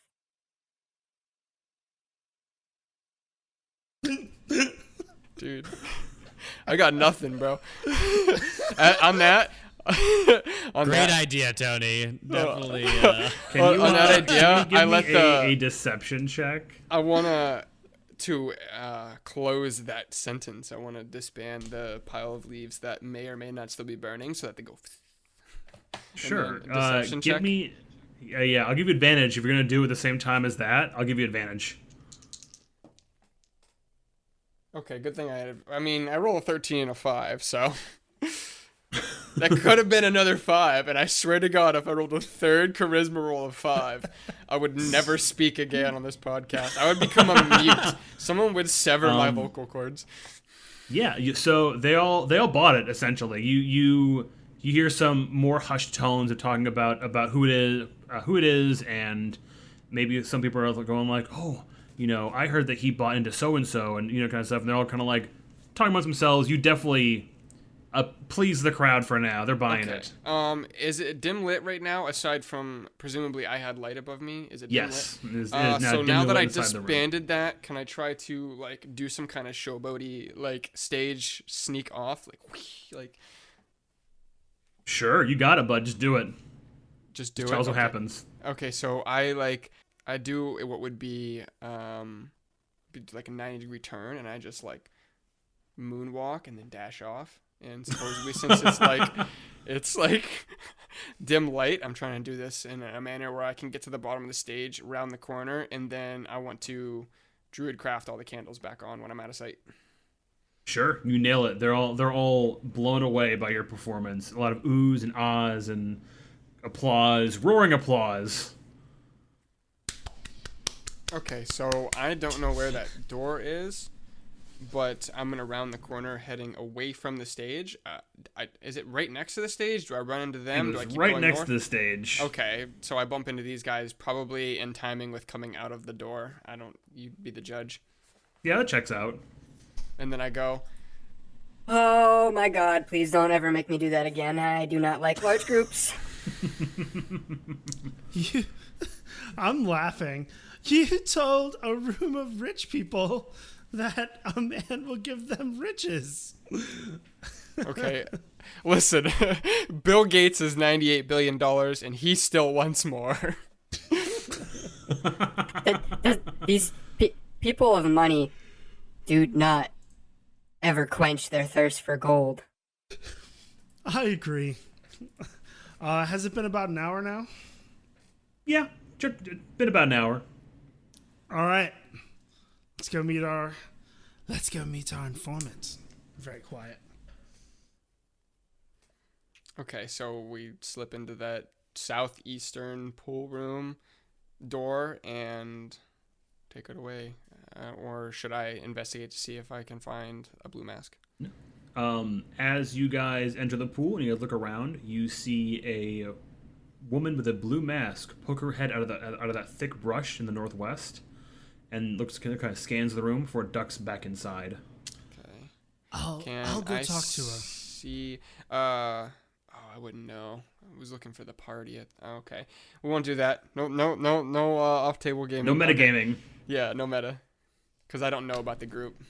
Dude, I got nothing, bro. On that, Great idea, Tony. Definitely. Can you, on that idea, give I me let a deception check. I wanna to close that sentence. I want to disband the pile of leaves that may or may not still be burning, so that they go. Sure. Deception Give check? me. Yeah, I'll give you advantage if you're gonna do it at the same time as that. I'll give you advantage. Okay, good thing I roll a 13 and a 5, so that could have been another 5. And I swear to God, if I rolled a third charisma roll of 5, I would never speak again on this podcast. I would become a mute. Someone would sever my vocal cords. Yeah. So they all bought it essentially. You hear some more hushed tones of talking about who it is, and maybe some people are going like, "Oh, I heard that he bought into so and so," and kind of stuff. And they're all kind of like talking amongst themselves. You definitely please the crowd for now. They're buying it. Is it dim lit right now? Aside from presumably I had light above me, is it dim Yes. lit? It is So now dimly that lit I inside the room. disbanded that, can I try to do some kind of showboaty stage sneak off like Sure, you got it, bud. Just do it. just do it? Tell us what Okay. happens. Okay, so I do what would be like a 90-degree turn, and I just moonwalk and then dash off. And supposedly, since it's dim light, I'm trying to do this in a manner where I can get to the bottom of the stage, round the corner, and then I want to druid craft all the candles back on when I'm out of sight. Sure, you nail it. They're all blown away by your performance. A lot of oohs and ahs and applause, roaring applause. Okay, so I don't know where that door is, but I'm gonna round the corner, heading away from the stage. Is it right next to the stage? Do I run into them? It Do I was keep right going next north? to the stage. Okay, so I bump into these guys probably in timing with coming out of the door. You'd be the judge. Yeah, that checks out. And then I go, Oh my god, please don't ever make me do that again. I do not like large groups. I'm laughing. You told a room of rich people that a man will give them riches. okay, listen, Bill Gates is $98 billion and he still wants more. These people of money do not ever quench their thirst for gold. I agree. Has it been about an hour now? Yeah, been about an hour. All right. Let's go meet our informant. Very quiet. Okay, so we slip into that southeastern pool room door and take it away. Or should I investigate to see if I can find a blue mask? As you guys enter the pool and you guys look around, you see a woman with a blue mask poke her head out of that thick brush in the northwest, and kind of scans the room before it ducks back inside. Okay. I'll go talk to her. See, I wouldn't know. I was looking for the party. Okay, we won't do that. No off-table gaming. No metagaming. Yeah, no meta, because I don't know about the group.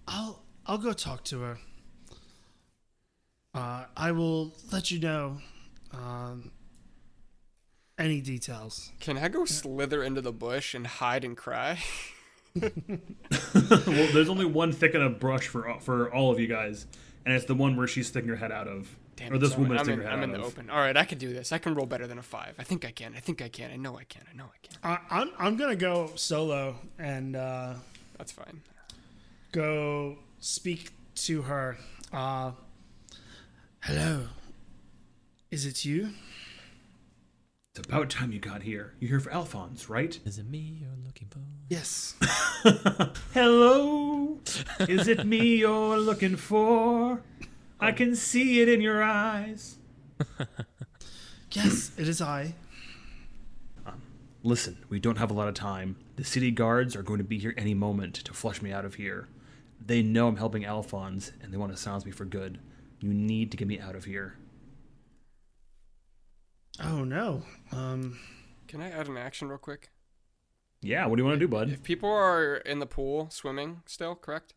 I'll go talk to her. I will let you know any details. Can I go slither into the bush and hide and cry? Well, there's only one thick enough brush for all of you guys, and it's the one where she's sticking her head out of. Damn or it, this sorry. woman is sticking her head I'm out in the of. open. All right, I can do this. I can roll better than a 5. I think I can. I know I can. I'm gonna go solo and That's fine. go speak to her. Hello. Is it you? It's about time you got here. You're here for Alphonse, right? Is it me you're looking for? Yes. Hello. Is it me you're looking for? I can see it in your eyes. Yes, it is I. Listen, we don't have a lot of time. The city guards are going to be here any moment to flush me out of here. They know I'm helping Alphonse, and they want to silence me for good. You need to get me out of here. Oh no. Can I add an action real quick? Yeah, what do you want to do, bud? If people are in the pool swimming still, correct?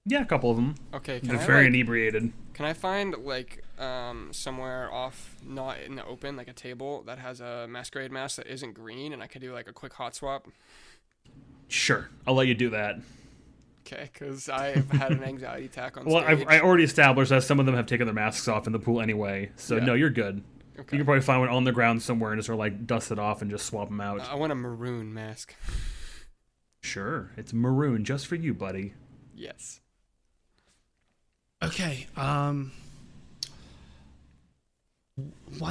Yeah, a couple of them. Okay, They're very inebriated. Can I find somewhere off, not in the open, like a table that has a masquerade mask that isn't green, and I could do like a quick hot swap? Sure, I'll let you do that. Okay, because I've had an anxiety attack on Well, stage. I already established that some of them have taken their masks off in the pool anyway, so no, you're good. Okay. You can probably find one on the ground somewhere and just sort of like dust it off and just swap them out. I want a maroon mask. Sure, it's maroon just for you, buddy. Yes. Okay. Why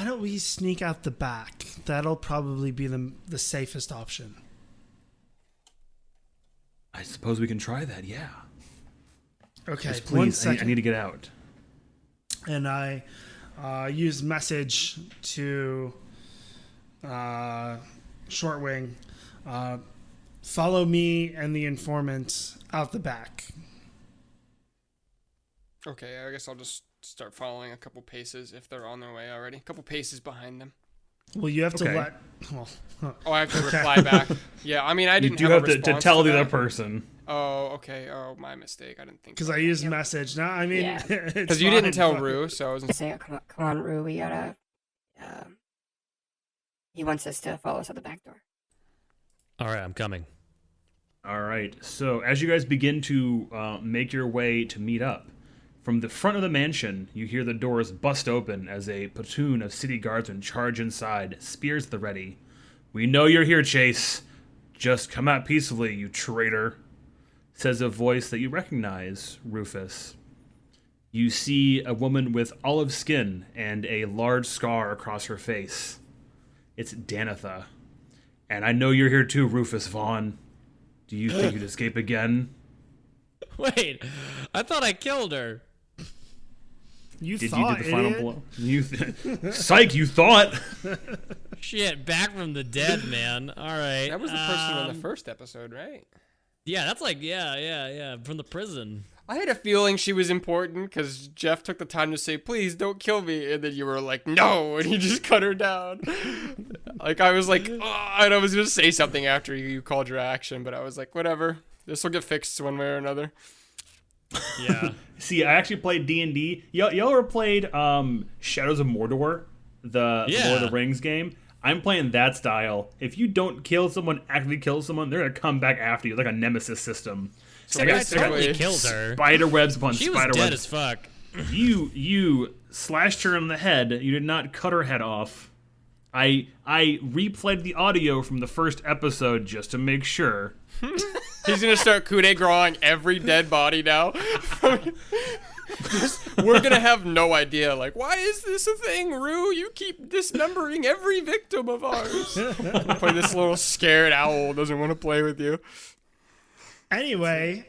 don't we sneak out the back? That'll probably be the safest option. I suppose we can try that, yeah. Okay, Just 1 please, second. I need to get out. And I use message to Shortwing. Follow me and the informant out the back. Okay, I guess I'll just start following a couple paces if they're on their way already. A couple paces behind them. Well, you have to Okay. let. Well, Oh, I have to reply back. Yeah, I mean, I You didn't do have have a to response tell the that. other person. Oh, okay. Oh, my mistake. I didn't think. because I used message. Now, I mean, Yeah. Because you didn't tell Rue, so I was. I say, come on, Rue, we gotta. He wants us to follow us out the back door. All right, I'm coming. All right. So as you guys begin to make your way to meet up, from the front of the mansion, you hear the doors bust open as a platoon of city guardsmen charge inside, spears at the ready. "We know you're here, Chase. Just come out peacefully, you traitor," says a voice that you recognize, Rufus. You see a woman with olive skin and a large scar across her face. It's Danitha. "And I know you're here too, Rufus Vaughn. Do you think you'd escape again?" Wait, I thought I killed her. you Did thought, you do the final idiot. blow? Psych, you thought. Shit, back from the dead, man. All right. That was the person in the first episode, right? Yeah, that's like, yeah, from the prison. I had a feeling she was important because Jeff took the time to say, please don't kill me. And then you were like, no. And he just cut her down. Like, I was like, oh, and I was going to say something after you called your action, but I was like, whatever. This will get fixed one way or another. Yeah. See, I actually played D&D. Y'all ever played Shadows of Mordor, the Lord of the Rings game? I'm playing that style. If you don't kill someone, actively kill someone, they're going to come back after you, like a nemesis system. So I totally killed her. Spider webs upon she spider was dead webs. as fuck. You slashed her in the head. You did not cut her head off. I replayed the audio from the first episode just to make sure. He's going to start coup de grace every dead body now. We're going to have no idea. Like, why is this a thing, Rue? You keep dismembering every victim of ours. Play this little scared owl doesn't want to play with you. Anyway,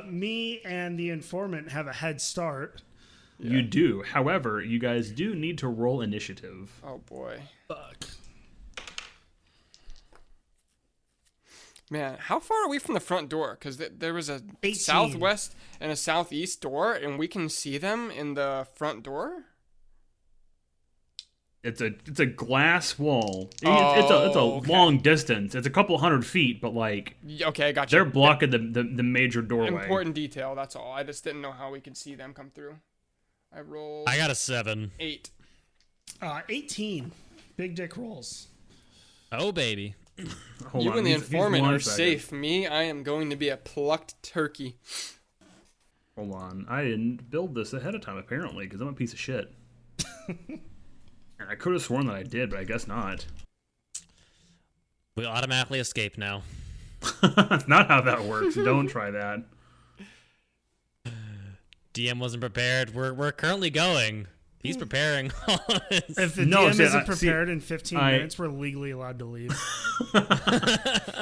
me and the informant have a head start. Yeah. You do. However, you guys do need to roll initiative. Oh, boy. Fuck. Man, how far are we from the front door? Because there was a 18. southwest and a southeast door, and we can see them in the front door? It's a glass wall. It's a okay. long distance. It's a couple 100 feet, but like okay, gotcha. They're blocking the major doorway. Important detail. That's all. I just didn't know how we could see them come through. I rolled. I got a 7. 8. 18. Big dick rolls. Oh baby. You and the informant are safe. Me, I am going to be a plucked turkey. Hold on. I didn't build this ahead of time apparently because I'm a piece of shit. And I could have sworn that I did, but I guess not. We automatically escape now. That's not how that works. Don't try that. DM wasn't prepared. We're currently going. He's preparing. If the DM isn't prepared in 15 minutes, we're legally allowed to leave.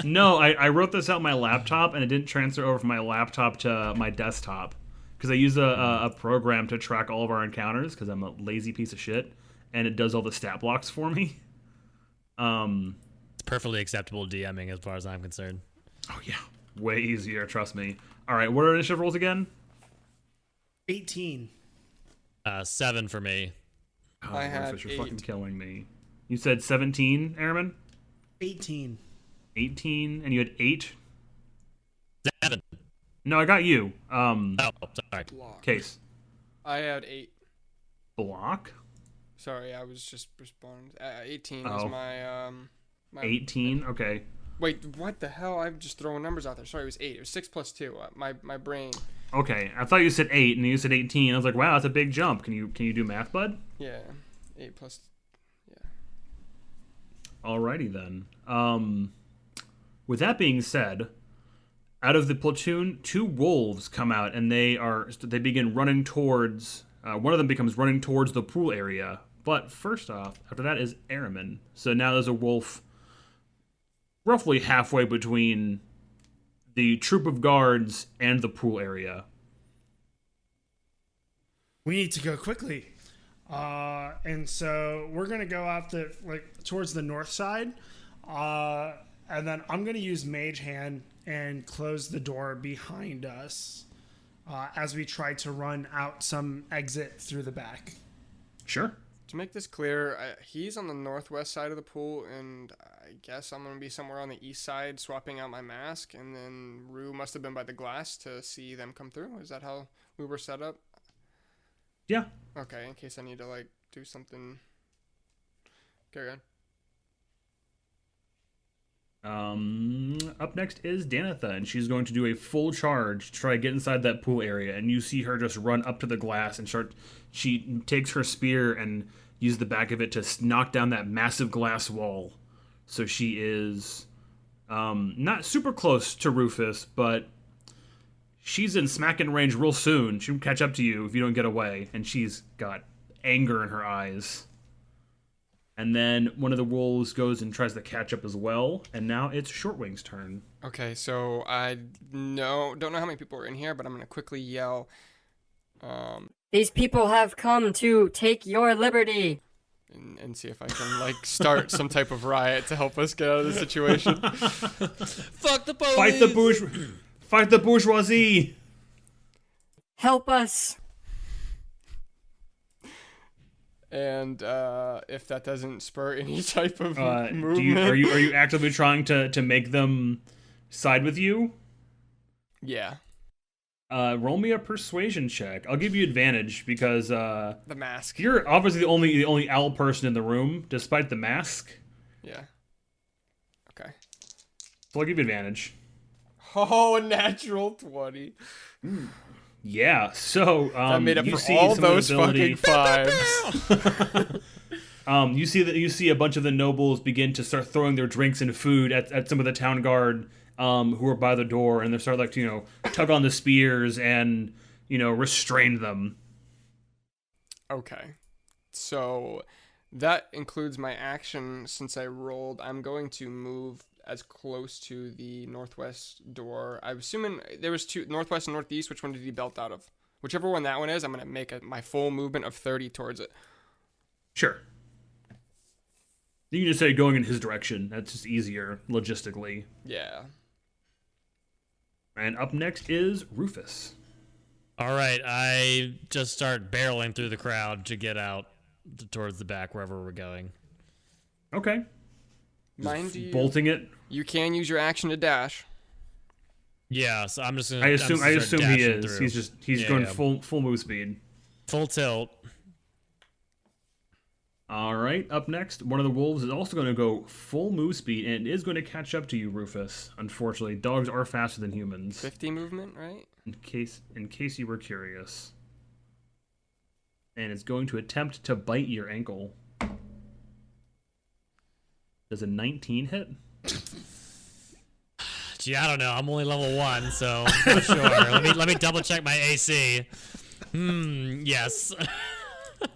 No, I wrote this out on my laptop, and it didn't transfer over from my laptop to my desktop. Because I use a program to track all of our encounters, because I'm a lazy piece of shit. And it does all the stat blocks for me. It's perfectly acceptable DMing as far as I'm concerned. Oh, yeah. Way easier, trust me. All right, what are initiative rolls again? 18. 7 for me. Oh, I had Rufus, you're 8. fucking killing me. You said 17, Arimin? 18. 18, and you had 8? 7. No, I got you. Oh, sorry. Block. Case. I had 8. Block? Sorry, I was just responding. 18 Oh. is my 18? Okay. Wait, what the hell? I'm just throwing numbers out there. Sorry, it was 8. It was 6 plus 2. My brain. Okay, I thought you said 8, and you said 18. I was like, wow, that's a big jump. Can you do math, bud? Yeah, 8 plus. Yeah. Alrighty then. With that being said, out of the platoon, 2 wolves come out, and they begin running towards. One of them becomes running towards the pool area. But first off, after that is Arimin. So now there's a wolf roughly halfway between the troop of guards and the pool area. We need to go quickly. And so we're going to go out towards the north side. And then I'm going to use Mage Hand and close the door behind us as we try to run out some exit through the back. Sure. To make this clear, he's on the northwest side of the pool, and I guess I'm going to be somewhere on the east side swapping out my mask, and then Rue must have been by the glass to see them come through. Is that how we were set up? Yeah. Okay, in case I need to, do something. Carry on. Up next is Danitha, and she's going to do a full charge to try to get inside that pool area, and you see her just run up to the glass and she takes her spear and uses the back of it to knock down that massive glass wall. So she is not super close to Rufus, but she's in smacking range real soon. She'll catch up to you if you don't get away, and she's got anger in her eyes. And then one of the wolves goes and tries to catch up as well, and now it's Shortwing's turn. Okay, so I don't know how many people are in here, but I'm going to quickly yell. These people have come to take your liberty. And see if I can, start some type of riot to help us get out of the situation. Fuck the police! Fight the Fight the bourgeoisie! Help us! And if that doesn't spur any type of movement, are you actively trying to make them side with you? Yeah. Roll me a persuasion check. I'll give you advantage because the mask. You're obviously the only owl person in the room, despite the mask. Yeah. Okay. So I'll give you advantage. Oh, a natural 20. Yeah. So that made up for all those fucking 5s. You see a bunch of the nobles begin to start throwing their drinks and food at some of the town guard who are by the door, and they start tug on the spears and restrain them. Okay, so that includes my action. Since I rolled, I'm going to move as close to the northwest door. I'm assuming there was 2, northwest and northeast. Which one did he belt out of? Whichever one that one is, I'm going to make my full movement of 30 towards it. Sure. You can just say going in his direction. That's just easier logistically. Yeah. And up next is Rufus. All right, I just start barreling through the crowd to get out towards the back wherever we're going. Okay. Mind you, bolting it. You can use your action to dash. Yeah, so I'm just gonna. I assume he is. Through. He's going full move speed. Full tilt. All right, up next, one of the wolves is also going to go full move speed and is going to catch up to you, Rufus. Unfortunately, dogs are faster than humans. 50 movement, right? In case you were curious. And it's going to attempt to bite your ankle. Does a 19 hit? Gee, I don't know. I'm only level 1, so I'm not sure. Let me double check my AC. Yes.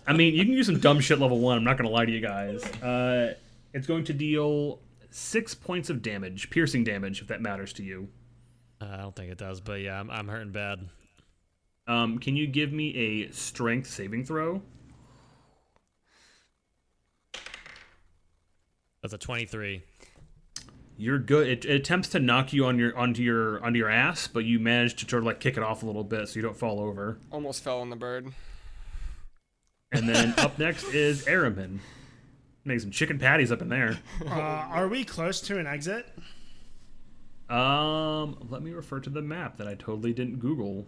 I mean, you can use some dumb shit level 1. I'm not going to lie to you guys. It's going to deal 6 points of damage, piercing damage, if that matters to you. I don't think it does, but yeah, I'm hurting bad. Can you give me a strength saving throw? That's a 23. You're good. It attempts to knock you onto your ass, but you manage to sort of kick it off a little bit so you don't fall over. Almost fell on the bird. And then up next is Arimin. Make some chicken patties up in there. Are we close to an exit? Let me refer to the map that I totally didn't Google.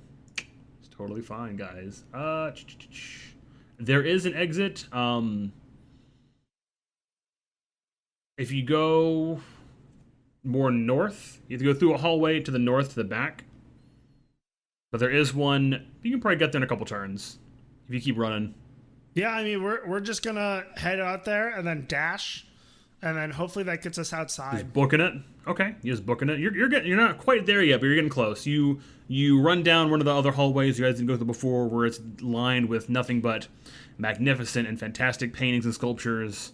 It's totally fine, guys. There is an exit. If you go more north, you have to go through a hallway to the north to the back. But there is one. You can probably get there in a couple turns if you keep running. Yeah, I mean, we're just gonna head out there and then dash, and then hopefully that gets us outside. Just booking it. Okay, you're just booking it. You're not quite there yet, but you're getting close. You run down one of the other hallways you guys didn't go through before, where it's lined with nothing but magnificent and fantastic paintings and sculptures.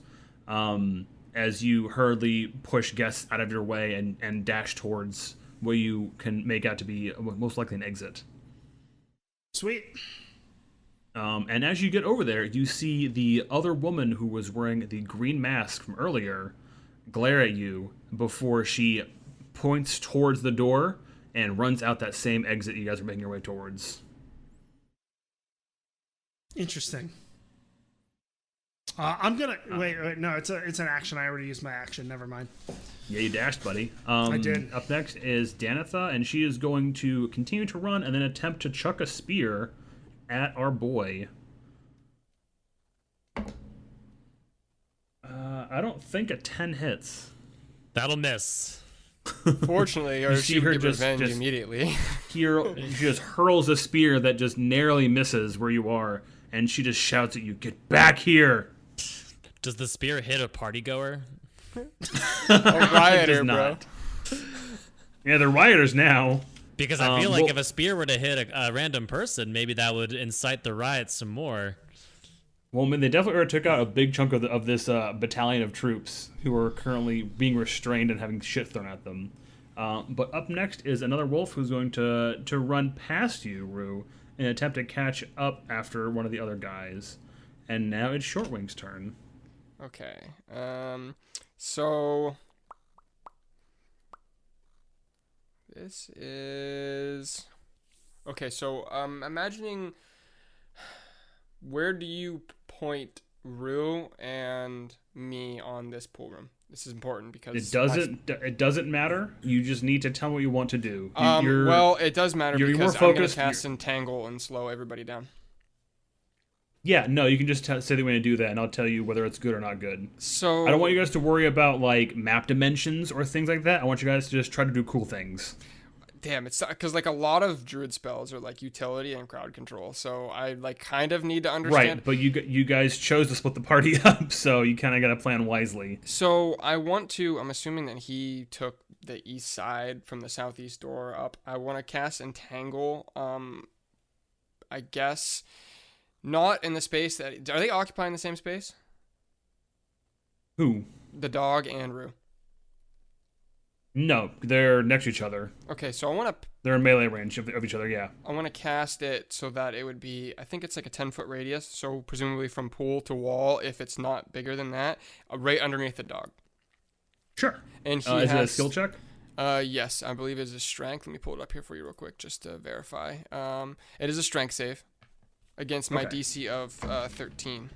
As you hurriedly push guests out of your way and dash towards where you can make out to be most likely an exit. Sweet. And as you get over there, you see the other woman who was wearing the green mask from earlier glare at you before she points towards the door and runs out that same exit you guys are making your way towards. Interesting. I'm gonna wait. No, it's an action. I already used my action. Never mind. Yeah, you dashed, buddy. I did. Up next is Danitha, and she is going to continue to run and then attempt to chuck a spear at our boy. I don't think a 10 hits. That'll miss. Fortunately, or she would get revenge immediately. She just hurls a spear that just narrowly misses where you are, and she just shouts at you, "Get back here!" Does the spear hit a party goer? A rioter, bro. Yeah, they're rioters now. Because I feel like if a spear were to hit a random person, maybe that would incite the riots some more. Well, I mean, they definitely already took out a big chunk of this battalion of troops who are currently being restrained and having shit thrown at them. But up next is another wolf who's going to run past you, Rue, in an attempt to catch up after one of the other guys. And now it's Shortwing's turn. Okay. So This is okay. So imagining, where do you point Rue and me on this pool room? This is important because it doesn't matter. You just need to tell me what you want to do. Well, it does matter because more I'm going to focused. cast Entangle and slow everybody down. Yeah, no, you can just say that you're going to do that, and I'll tell you whether it's good or not good. So I don't want you guys to worry about like map dimensions or things like that. I want you guys to just try to do cool things. Damn, it's because like a lot of druid spells are like utility and crowd control, so I like kind of need to understand. Right, but you guys chose to split the party up, so you kind of got to plan wisely. So I'm assuming that he took the east side from the southeast door up. I want to cast Entangle. I guess not in the space that are they occupying the same space? Who? The dog and Rue. No, they're next to each other. Okay, so I want to... They're in melee range of each other, yeah. I want to cast it so that it would be... I think it's like a 10-foot radius, so presumably from pool to wall, if it's not bigger than that, right underneath the dog. Sure. And he is has... it a skill check? Yes, I believe it's a strength. Let me pull it up here for you real quick just to verify. It is a strength save against my DC of 13.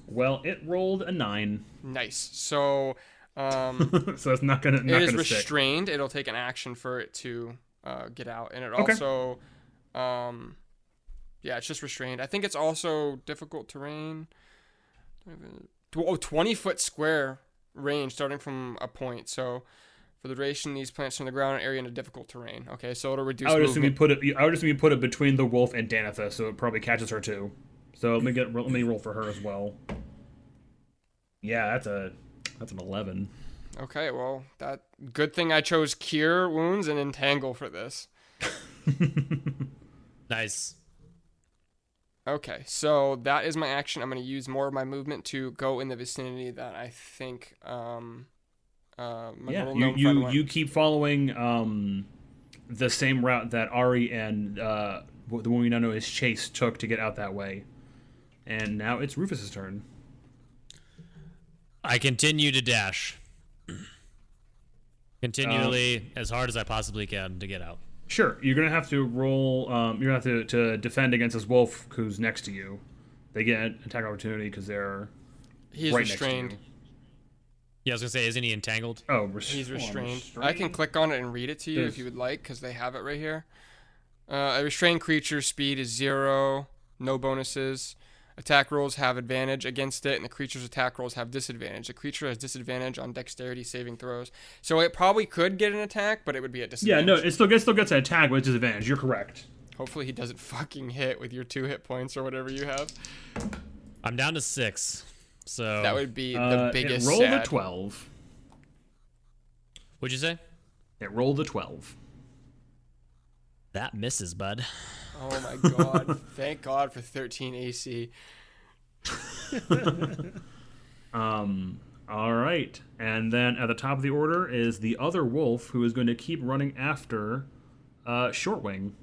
Well, it rolled a 9. Nice. So... so it's not gonna. It is restrained. It'll take an action for it to get out, and it also, it's just restrained. I think it's also difficult terrain. 20-foot square range starting from a point. So for the duration, these plants are on the ground area in a difficult terrain. Okay, so it'll reduce. I would assume you put it between the wolf and Danitha, so it probably catches her too. So let me roll for her as well. Yeah, that's an 11. Okay, well, good thing I chose Cure Wounds and Entangle for this. Nice. Okay, so that is my action. I'm going to use more of my movement to go in the vicinity that I think you keep following the same route that Ari and the one we now know as Chase took to get out that way. And now it's Rufus's turn. I continue to dash. Continually, as hard as I possibly can to get out. Sure, you're gonna have to roll. You're gonna have to defend against this wolf who's next to you. They get an attack opportunity because he's right restrained. Next to you. Yeah, I was gonna say, isn't he entangled? Oh, he's restrained. I can click on it and read it to you if you would like, because they have it right here. A restrained creature's speed is 0, no bonuses. Attack rolls have advantage against it, and the creature's attack rolls have disadvantage. The creature has disadvantage on dexterity saving throws. So it probably could get an attack, but it would be at disadvantage. Yeah, no, it still gets an attack with disadvantage. You're correct. Hopefully he doesn't fucking hit with your 2 hit points or whatever you have. I'm down to 6. So that would be the biggest It rolled sad. a 12. What'd you say? It rolled a 12. That misses, bud. Oh my god. Thank God for 13 AC. All right. And then at the top of the order is the other wolf who is going to keep running after Shortwing.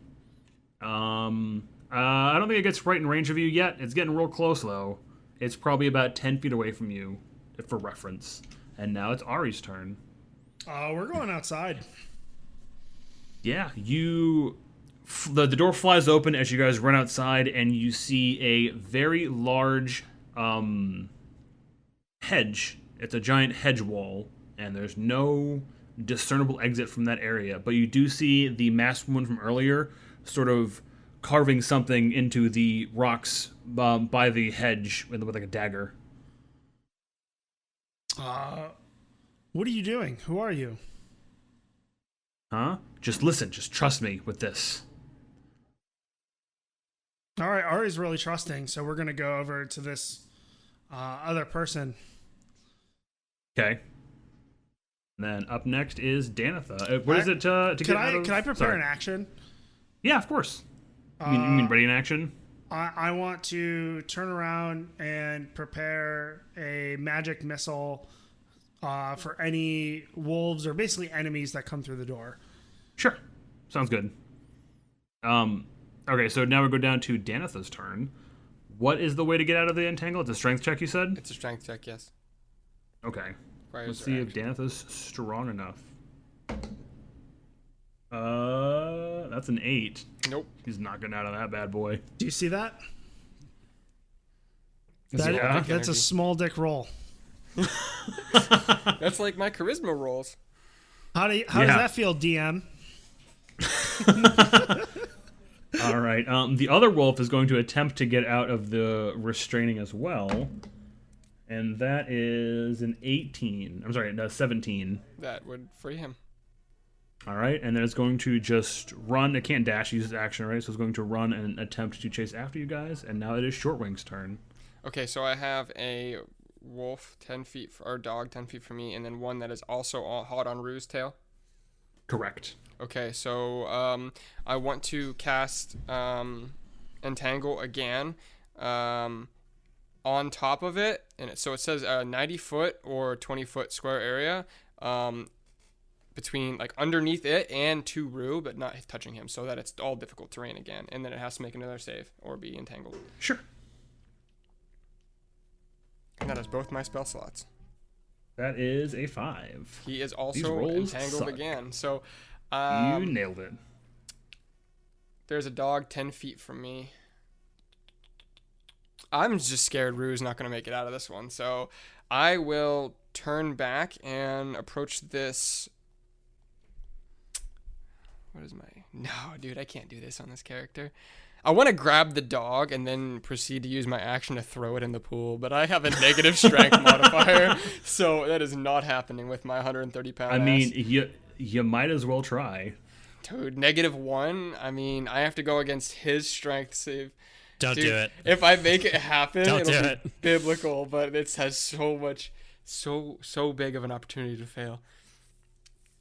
I don't think it gets right in range of you yet. It's getting real close, though. It's probably about 10 feet away from you, for reference. And now it's Ari's turn. We're going outside. Yeah, the door flies open as you guys run outside, and you see a very large hedge. It's a giant hedge wall, and there's no discernible exit from that area. But you do see the masked woman from earlier sort of carving something into the rocks by the hedge with like a dagger. What are you doing? Who are you? Huh? Just listen. Just trust me with this. All right, Ari's really trusting, so we're gonna go over to this other person. Okay. And then up next is Danitha. What is it to get out of? Can I prepare an action? Yeah, of course. You mean ready in action? I want to turn around and prepare a magic missile for any wolves or basically enemies that come through the door. Sure. Sounds good. Okay, so now we go down to Danitha's turn. What is the way to get out of the entangle? It's a strength check, you said? It's a strength check, yes. Okay. Let's see if Danitha's strong enough. That's an 8. Nope. He's not getting out of that bad boy. Do you see that? Yeah. That's a small dick roll. That's like my charisma rolls. How does that feel, DM? All right. The other wolf is going to attempt to get out of the restraining as well. And that is an 18. I'm sorry, no, 17. That would free him. All right. And then it's going to just run. It can't dash, use its action, right? So it's going to run and attempt to chase after you guys. And now it is Shortwing's turn. Okay, so I have a wolf 10 feet, or dog 10 feet from me, and then one that is also hot on Rue's tail. Correct. Okay, so I want to cast Entangle again on top of it, and so it says 90 foot or 20 foot square area between, like, underneath it and to Rue, but not touching him, so that it's all difficult terrain again, and then it has to make another save or be entangled. Sure. And that is both my spell slots. That is a 5. He is also entangled suck. again. So You nailed it. there's a dog 10 feet from me. I'm just scared Rue's not going to make it out of this one. So I will turn back and approach this. What is my... No, dude, I can't do this on this character. I want to grab the dog and then proceed to use my action to throw it in the pool, but I have a negative strength modifier, so that is not happening with my 130-pound I mean, you might as well try. Dude, -1. I mean, I have to go against his strength save. Don't do it. If I make it happen, Don't it'll do be it. biblical, but it has so big of an opportunity to fail.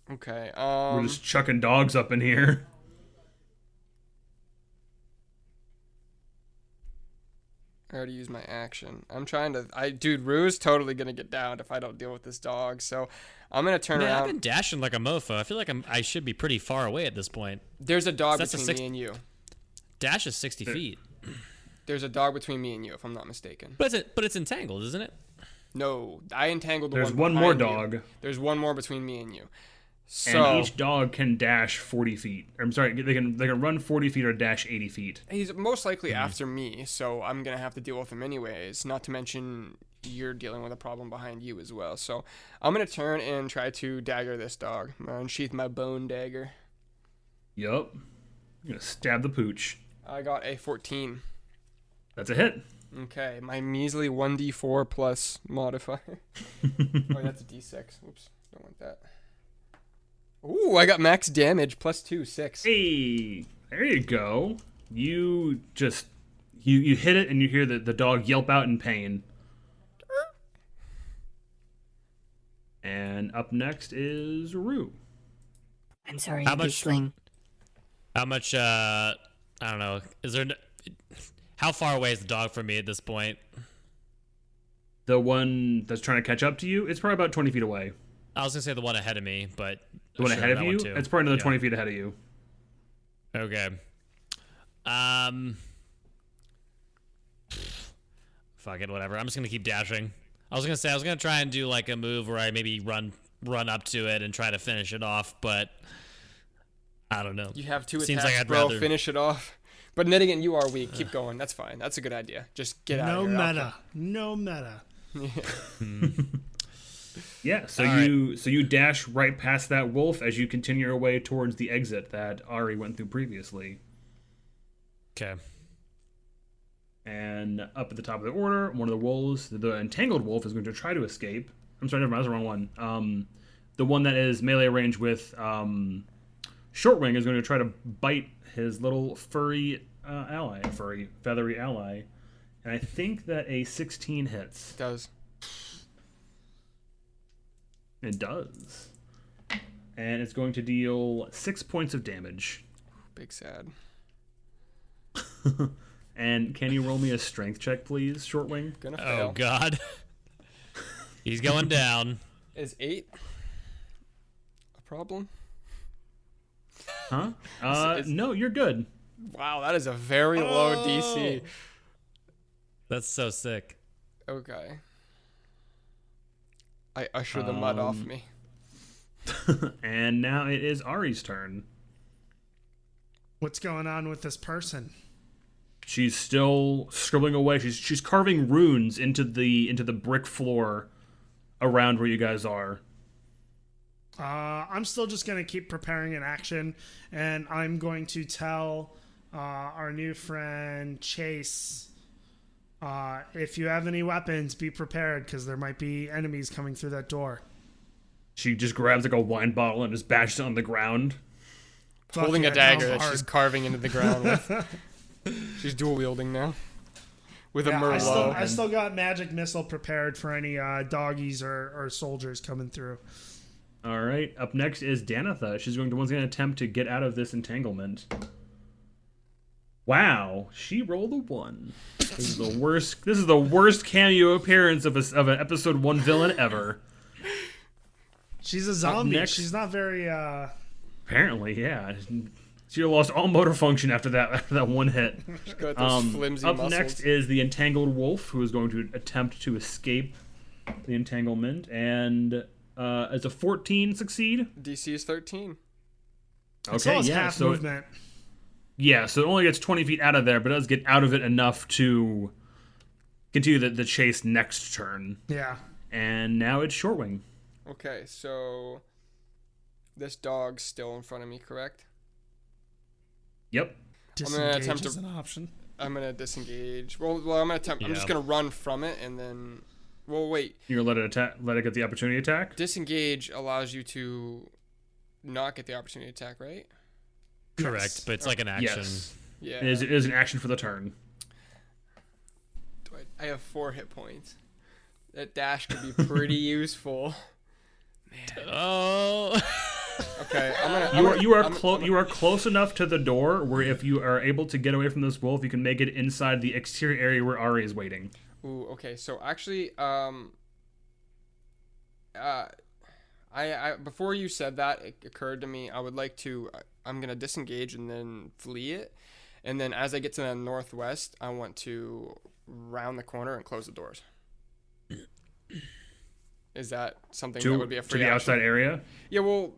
Okay. We're just chucking dogs up in here. I already used my action. I'm trying to... Dude, Rue's totally going to get downed if I don't deal with this dog. So I'm going to turn Man, around. I've been dashing like a mofo. I feel like I should be pretty far away at this point. There's a dog That's between me and you. Dash is 60 feet. There's a dog between me and you, if I'm not mistaken. But it's entangled, isn't it? No, I entangled the There's one one more behind you. dog. There's one more between me and you. So And each dog can dash 40 feet. I'm sorry, they can run 40 feet or dash 80 feet. he's most likely after me, so I'm going to have to deal with him anyways. Not to mention you're dealing with a problem behind you as well. So I'm going to turn and try to dagger this dog. I'm going to unsheath my bone dagger. Yup. I'm going to stab the pooch. I got a 14. That's a hit. Okay, my measly 1d4 plus modifier. Oh, that's a d6. Oops, don't want that. Ooh, I got max damage plus 2, 6. Hey, there you go. You just you hit it and you hear the dog yelp out in pain. And up next is Rue. I'm sorry, How much- Beastling. How much, I don't know. How far away is the dog from me at this point? The one that's trying to catch up to you, it's probably about 20 feet away. I was going to say the one ahead of me, but... The one sure, ahead of that you, too. it's probably another Yeah. 20 feet ahead of you. Okay. Fuck it, whatever. I'm just gonna keep dashing. I was gonna try and do like a move where I maybe run up to it and try to finish it off, but I don't know. You have 2 Seems attacks, like I'd bro. rather- Finish it off. But then again, you are weak. Keep going. That's fine. That's a good idea. Just get out No of here. meta. No meta. Yeah, so All you dash right past that wolf as you continue your way towards the exit that Ari went through previously. Okay. And up at the top of the order, one of the wolves, the entangled wolf, is going to try to escape. I'm sorry, never mind, that's the wrong one. The one that is melee range with Shortwing is going to try to bite his little feathery ally. And I think that a 16 hits. It does. It does. And it's going to deal 6 points of damage. Big sad. And can you roll me a strength check, please, Shortwing? Gonna fail. Oh God. He's going down. Is 8 a problem? Huh? Is- No, you're good. Wow, that is a very low DC. That's so sick. Okay. I usher the mud off me. And now it is Ari's turn. What's going on with this person? She's still scribbling away. She's carving runes into the brick floor around where you guys are. I'm still just going to keep preparing an action, and I'm going to tell our new friend Chase, if you have any weapons, be prepared, because there might be enemies coming through that door. She just grabs like a wine bottle and just bashes it on the ground. Holding a dagger that she's carving into the ground with. She's dual wielding now. With a Merlot. I still got magic missile prepared for any doggies or soldiers coming through. All right. Up next is Danitha. She's going to attempt to get out of this entanglement. Wow, she rolled a 1. This is the worst. This is the worst cameo appearance of an episode 1 villain ever. She's a zombie. She's not very. Apparently, yeah. She lost all motor function after that one hit. She's got those flimsy up muscles. next is the entangled wolf, who is going to attempt to escape the entanglement, and as a 14 succeed. DC is 13. Okay, yeah. Half So movement. so it only gets 20 feet out of there, but it does get out of it enough to continue the chase next turn. Yeah. And now it's Shortwing. Okay, so this dog's still in front of me, correct? Yep. Disengage is an option. I'm gonna disengage. Well, I'm gonna attempt. I'm just gonna run from it, and then. Well, wait. You're gonna let it attack. Let it get the opportunity attack. Disengage allows you to not get the opportunity attack, right? Correct, Yes. but it's like an action. Yes. Yeah. It is an action for the turn. I have 4 hit points. That dash could be pretty useful. Man. Oh. Okay, You are close enough to the door where if you are able to get away from this wolf, you can make it inside the exterior area where Ari is waiting. Ooh, okay. So actually, I before you said that, it occurred to me I would like to. I'm gonna disengage and then flee it, and then as I get to the northwest, I want to round the corner and close the doors. Is that something that would be a free to the action? outside area? Yeah, well,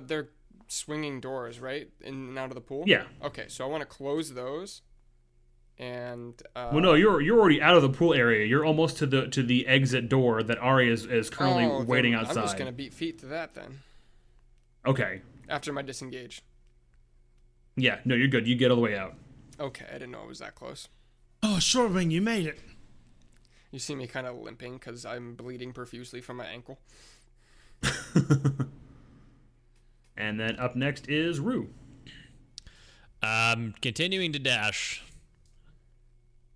they're swinging doors, right? In and out of the pool? Yeah. Okay, so I want to close those. And well, no, you're already out of the pool area. You're almost to the exit door that Ari is currently waiting outside. I'm just gonna beat feet to that then. Okay. After my disengage. Yeah, no, you're good. You get all the way out. Okay, I didn't know it was that close. Oh, Shortwing, you made it. You see me kind of limping because I'm bleeding profusely from my ankle. And then up next is Rue. Continuing to dash.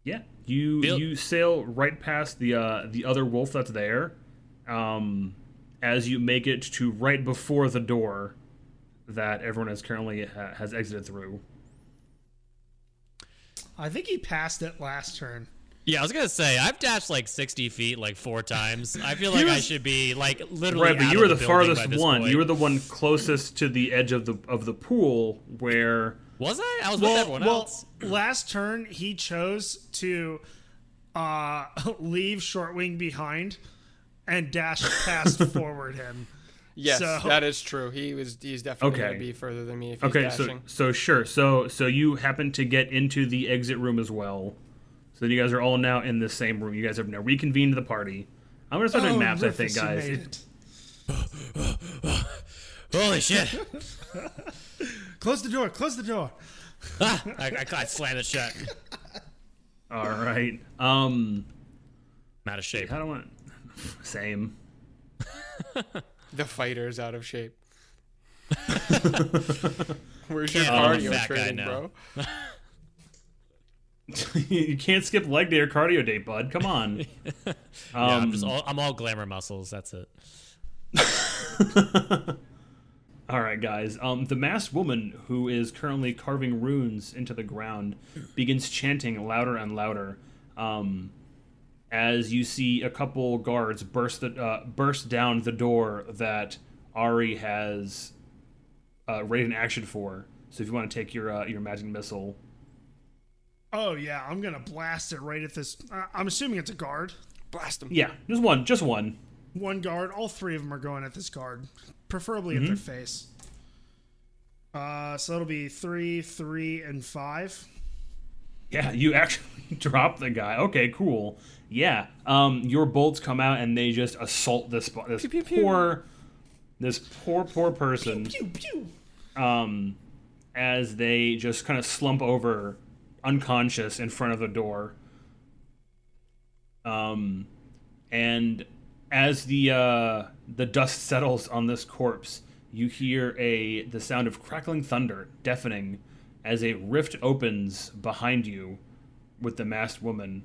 Yeah, you sail right past the other wolf that's there, as you make it to right before the door that everyone has exited through. I think he passed it last turn. Yeah, I was gonna say I've dashed like 60 feet like 4 times. I feel like I should be like literally. Right, but out you were of the building farthest by this one. point. You were the one closest to the edge of the pool where. Was I? I was with everyone else. Last turn he chose to leave Shortwing behind and dash past forward him. Yes, So- that is true. He's definitely Okay. gonna be further than me if he's Okay, dashing. so sure. So you happen to get into the exit room as well. So you guys are all now in the same room. You guys have now reconvened the party. I'm gonna start doing maps, Rufus, I you think, made guys. it. Holy shit! Close the door. Close the door. I slammed it shut. All right. I'm out of shape. How do I want? Same. The fighter's out of shape. Where's Can't your hold a cardio fat guy training, now. bro? You can't skip leg day or cardio day, bud. Come on. Yeah, I'm all glamour muscles. That's it. All right, guys. The masked woman who is currently carving runes into the ground begins chanting louder and louder. As you see a couple guards burst down the door that Ari has rated an action for. So if you want to take your magic missile. Oh yeah, I'm gonna blast it right at this. I'm assuming it's a guard. Blast him. Yeah, just one. One guard. All 3 of them are going at this guard, preferably at their face. So it'll be 3, 3, and 5. Yeah, you actually drop the guy. Okay, cool. Yeah, your bolts come out and they just assault this Pew, pew, pew. poor person. Pew, pew. As they just kind of slump over, unconscious in front of the door. And as the dust settles on this corpse, you hear the sound of crackling thunder, deafening, as a rift opens behind you with the masked woman.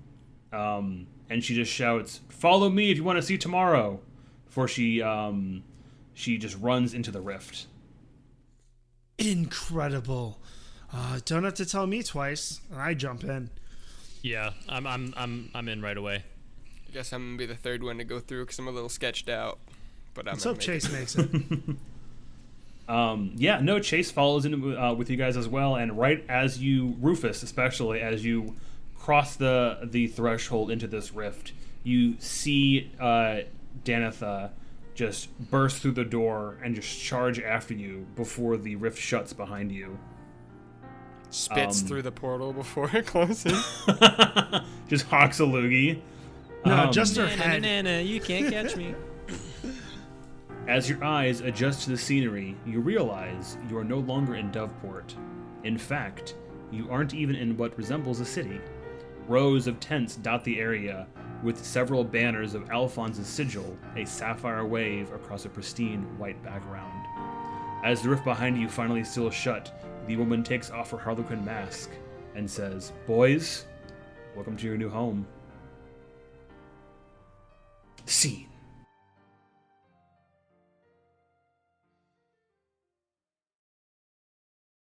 And she just shouts, "Follow me if you want to see tomorrow," before she just runs into the rift. Incredible. Don't have to tell me twice. And I jump in. Yeah, I'm in right away. I guess I'm gonna be the third one to go through because I'm a little sketched out. But Let's hope Chase makes it. Yeah, no, Chase follows in with you guys as well, and right as you, Rufus especially, as you cross the threshold into this rift, you see Danitha just burst through the door and just charge after you before the rift shuts behind you. Spits through the portal before it closes. Just hawks a loogie. No, just her head. You can't catch me. As your eyes adjust to the scenery, you realize you are no longer in Doveport. In fact, you aren't even in what resembles a city. Rows of tents dot the area, with several banners of Alphonse's sigil, a sapphire wave across a pristine white background. As the rift behind you finally seals shut, the woman takes off her harlequin mask and says, "Boys, welcome to your new home." Scene.